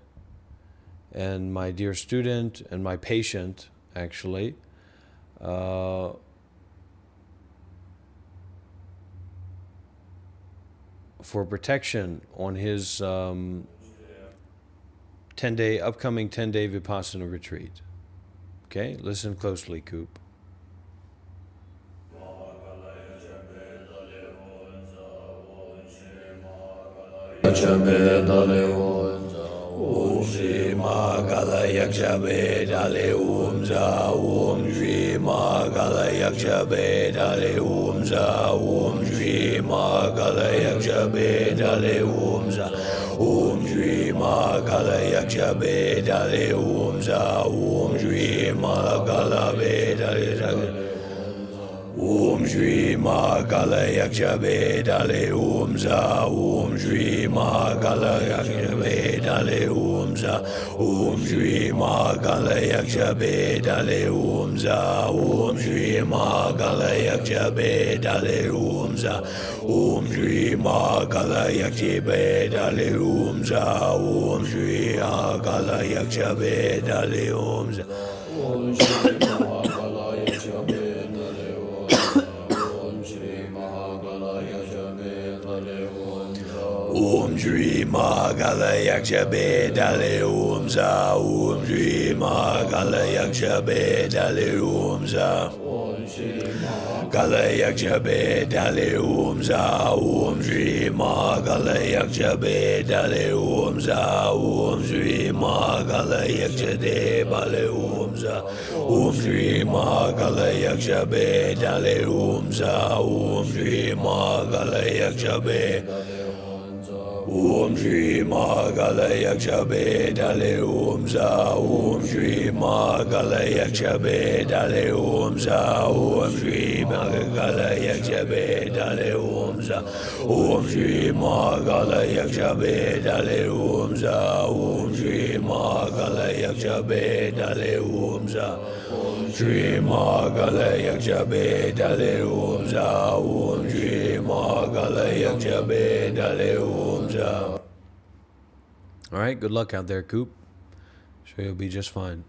and my dear student and my patient, actually. For protection on his 10-day upcoming 10-day Vipassana retreat. Okay, listen closely, Coop. Om Shri Mahakala Yakshabe Dale Om Za Om Shri Mahakala Yakshabe Dale Om Za Om Shri Mahakala Yakshabe Dale Om Za Om Shri Mahakala Yakshabe Dale Om Za Om Shri Mahakala Dale Om Shri Mahakala Yakshabe Dale Om Za Om Shri Mahakala Yakshabe Dale Om Za Om Shri Mahakala Yakshabe Dale Om Za Om Shri Mahakala Yakshabe Dale Om Za Om Shri Mahakala Yakshabe Dale Om Za Om Shri Mahakala Yakshabe Dale Om Za Om Shri Mahakala Yakshabe Om Shri Mahakala Yakshabe Dale Om Za Om Shri Mahakala Yakshabe Dale Om Za Om Shri Mahakala Yakshabe Dale Om Za Om Shri Mahakala Yakshabe Dale Om Za Om Shri Mahakala Yakshabe Dale Om Za Om Shri Mahakala Yakshabe Dale Om Za Om Shri Mahakala Yakshabe Om Shri Mahakala Yakshabe Dale Om Za Om Shri Mahakala Yakshabe Dale Om Za Om Shri Mahakala Yakshabe Dale Om Za Om Shri Mahakala Yakshabe Dale Om Za Om Shri Mahakala Yakshabe Dale Om Za Om Shri Mahakala Yakshabe Dale Om Za Om Shri Mahakala Yakshabe Dale Om Za. All right, good luck out there, Coop. Sure you'll be just fine.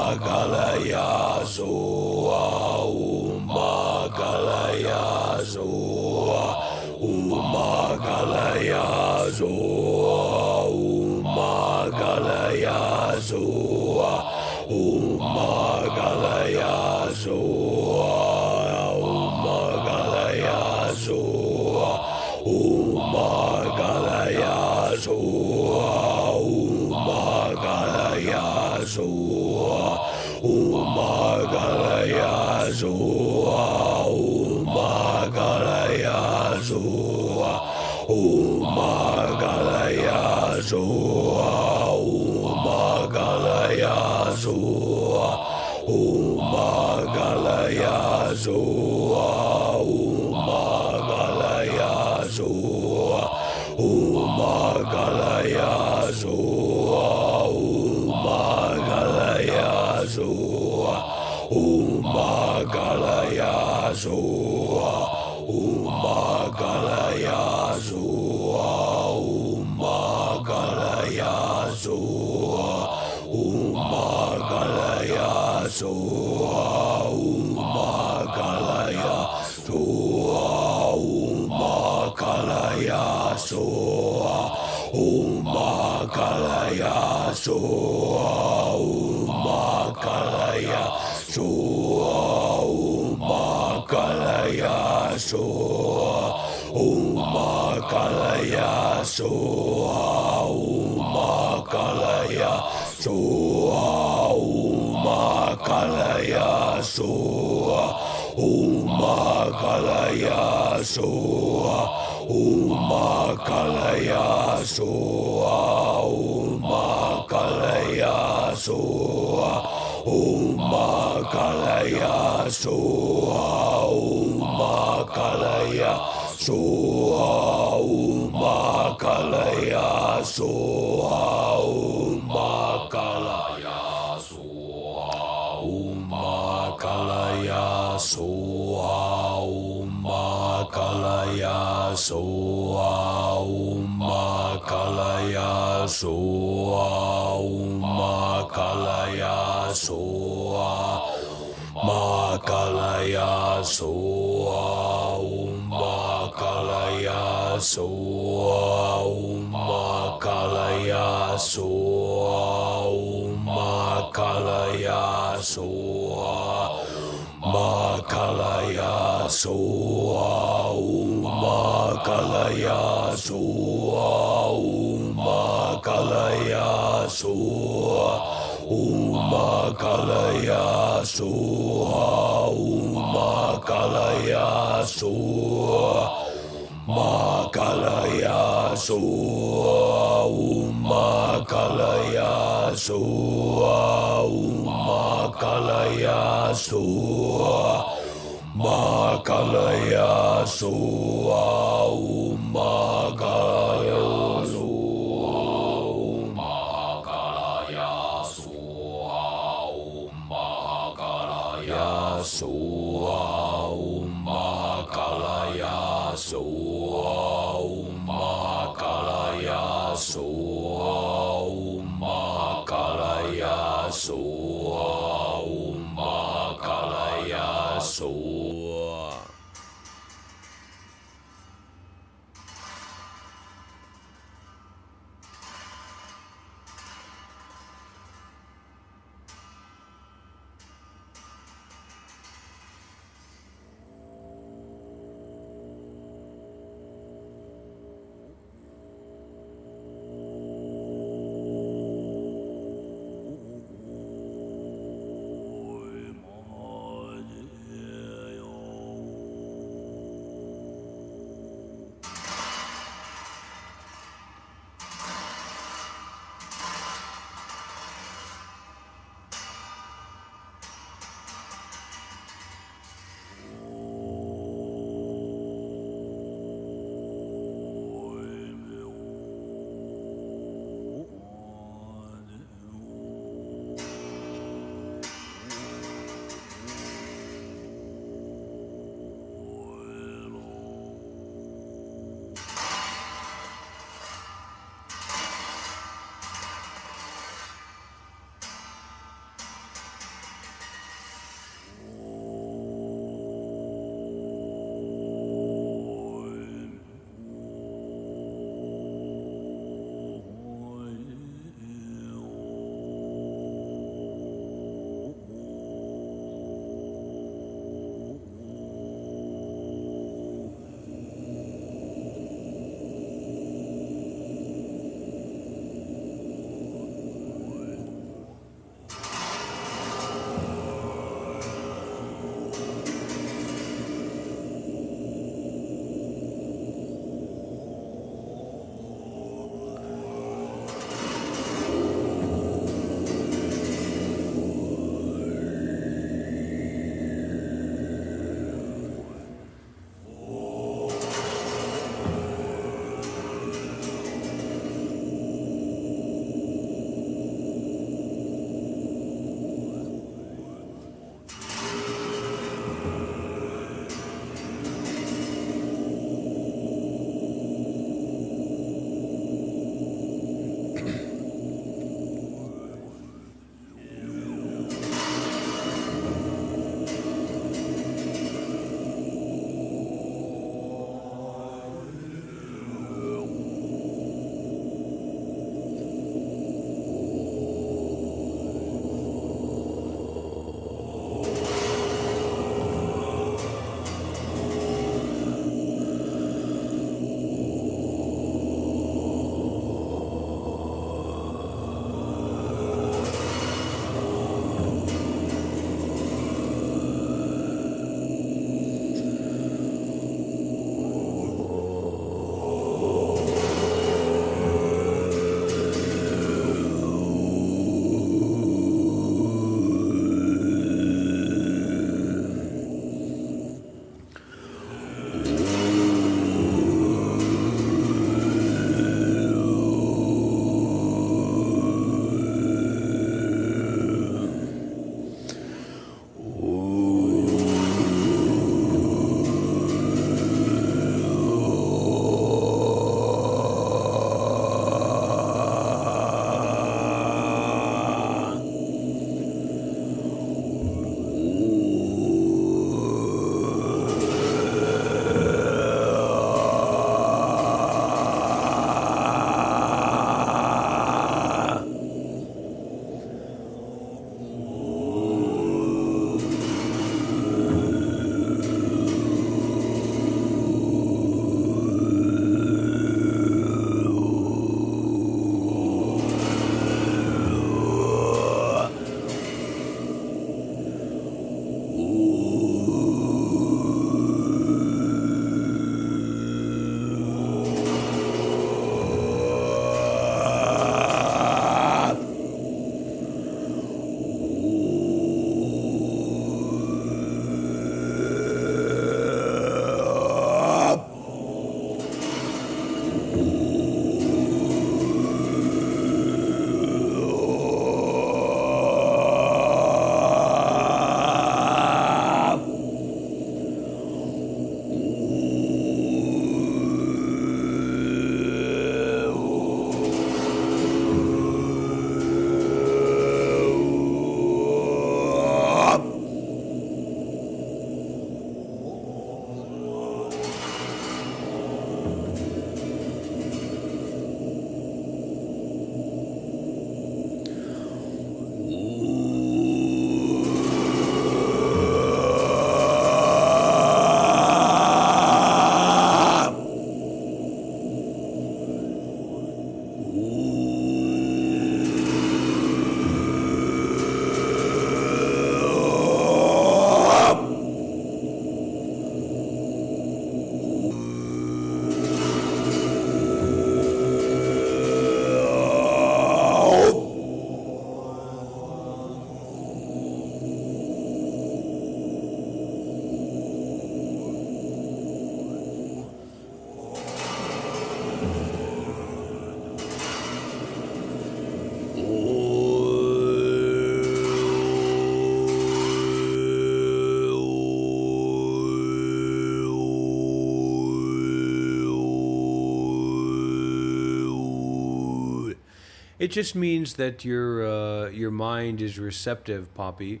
It just means that your mind is receptive, Poppy.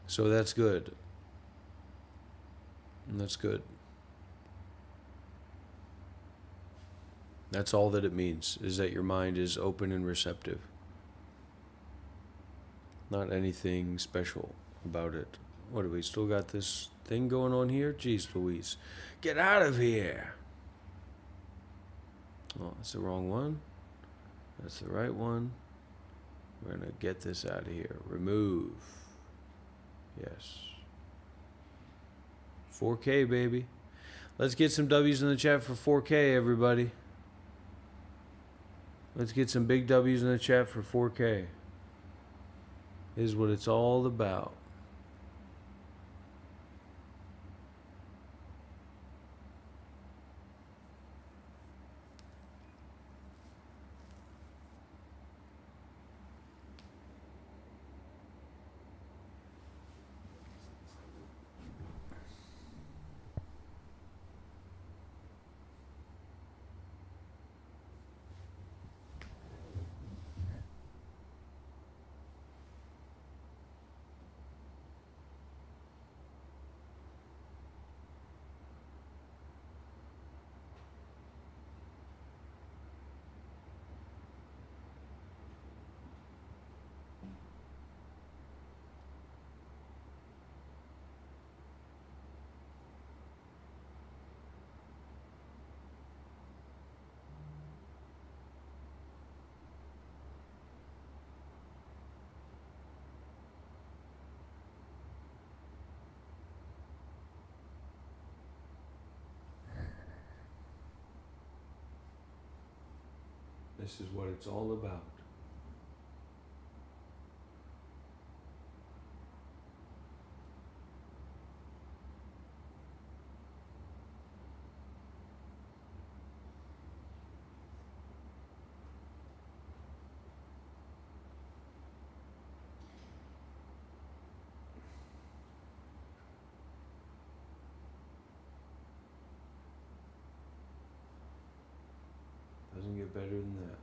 So that's good. That's good. That's all that it means, is that your mind is open and receptive. Not anything special about it. What, do we still got this thing going on here? Jeez Louise. Get out of here! Oh, that's the wrong one. That's the right one. We're gonna get this out of here. Remove. Yes. 4K, baby. Let's get some W's in the chat for 4K, everybody. Let's get some big W's in the chat for 4K. This is what it's all about. This is what it's all about. Doesn't get better than that.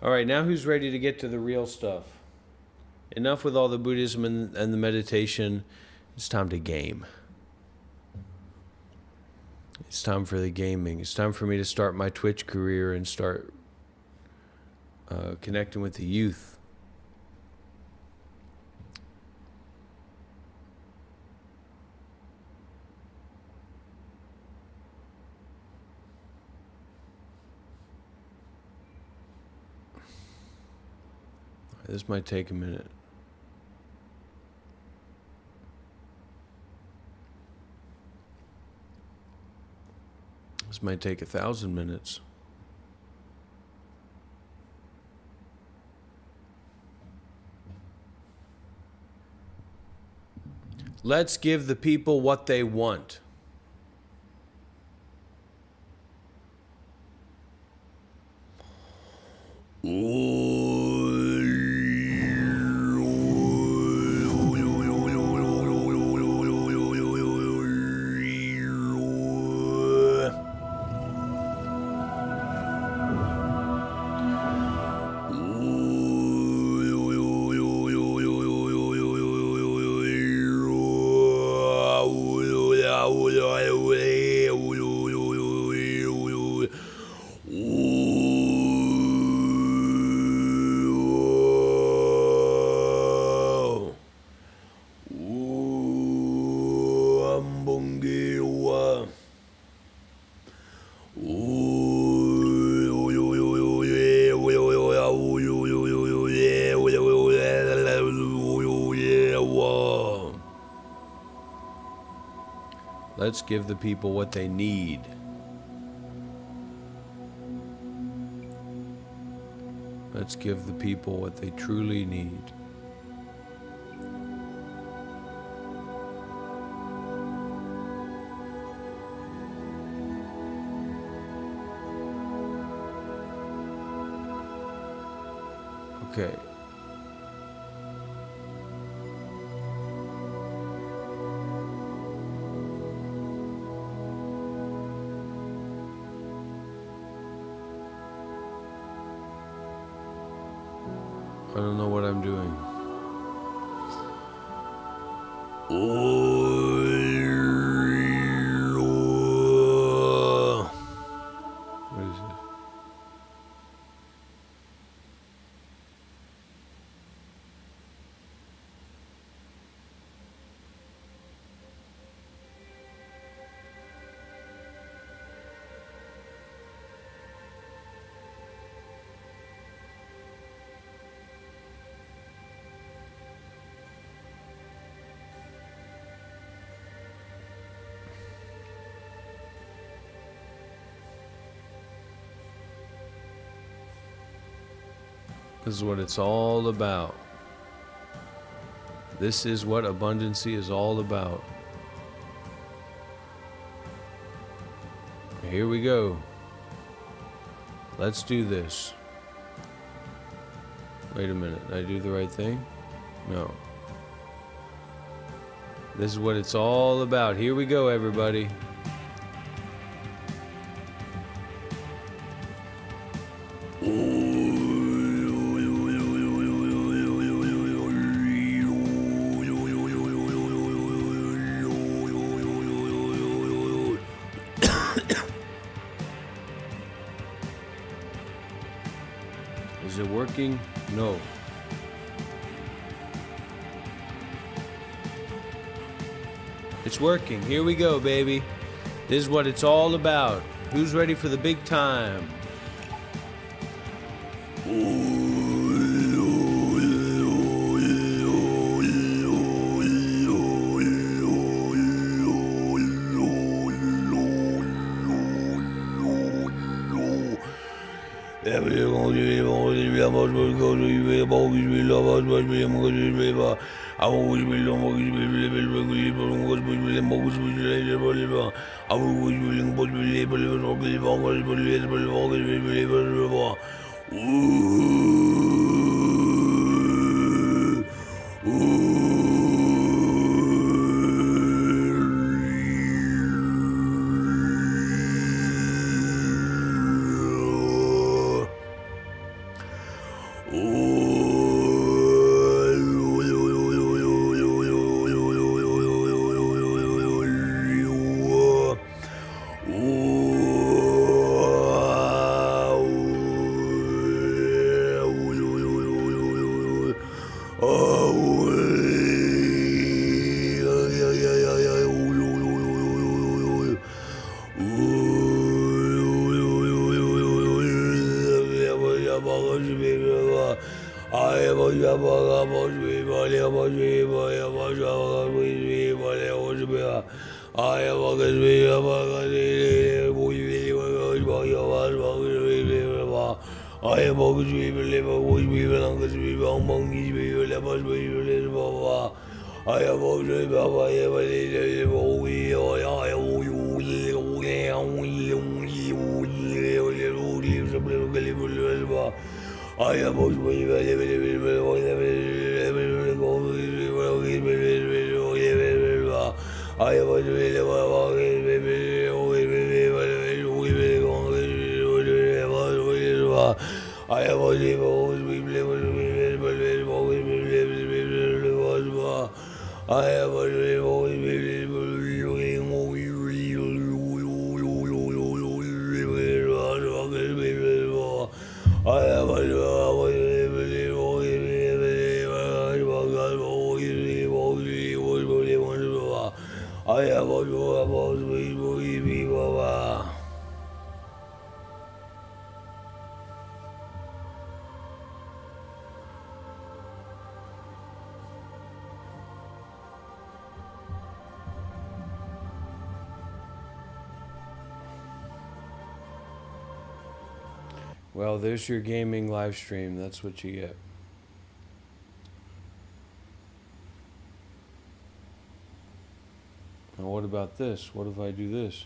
All right, now who's ready to get to the real stuff? Enough with all the Buddhism and the meditation. It's time to game. It's time for the gaming. It's time for me to start my Twitch career and start connecting with the youth. This might take a minute. This might take 1,000 minutes. Let's give the people what they want. Let's give the people what they need. Let's give the people what they truly need. Okay. I don't know what I'm doing. What is it? This is what it's all about. This is what abundancy is all about. Here we go. Let's do this. Wait a minute. Did I do the right thing? No. This is what it's all about. Here we go, everybody. Is it working? No. It's working. Here we go, baby. This is what it's all about. Who's ready for the big time? Well, there's your gaming live stream. That's what you get. Now what about this? What if I do this?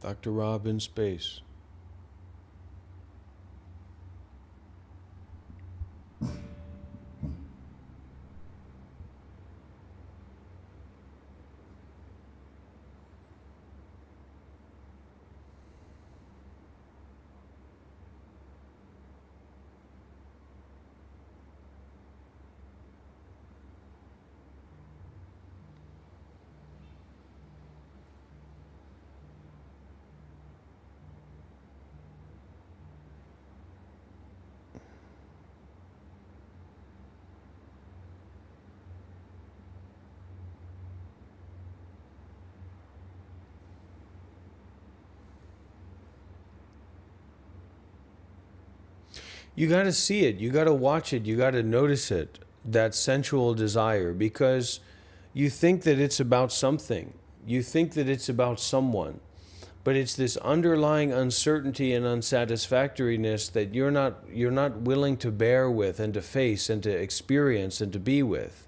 Dr. Rob in space. You got to see it. You got to watch it. You got to notice it, that sensual desire, because you think that it's about something. You think that it's about someone. But it's this underlying uncertainty and unsatisfactoriness that you're not willing to bear with and to face and to experience and to be with.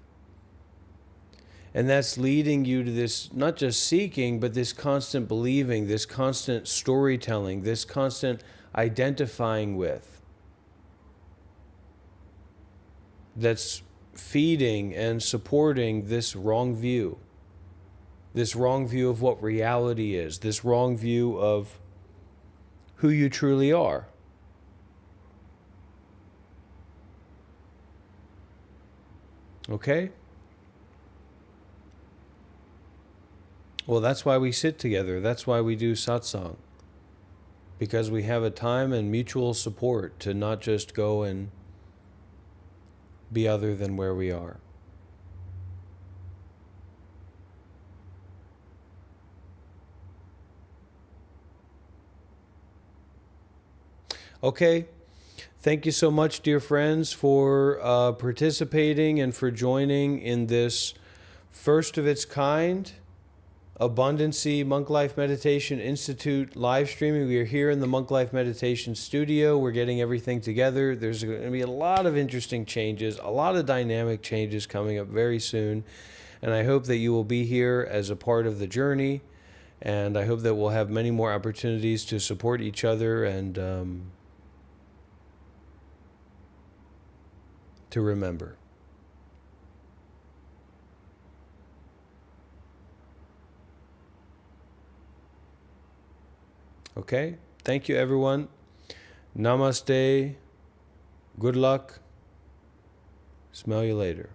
And that's leading you to this, not just seeking, but this constant believing, this constant storytelling, this constant identifying with. That's feeding and supporting this wrong view of what reality is, this wrong view of who you truly are. Okay? Well, that's why we sit together. That's why we do satsang. Because we have a time and mutual support to not just go and be other than where we are. Okay. Thank you so much, dear friends, for participating and for joining in this first of its kind Abundancy Monk Life Meditation Institute live streaming. We are here in the Monk Life Meditation studio. We're getting everything together. There's going to be a lot of interesting changes, a lot of dynamic changes coming up very soon. And I hope that you will be here as a part of the journey. And I hope that we'll have many more opportunities to support each other and to remember. Okay? Thank you, everyone. Namaste. Good luck. Smell you later.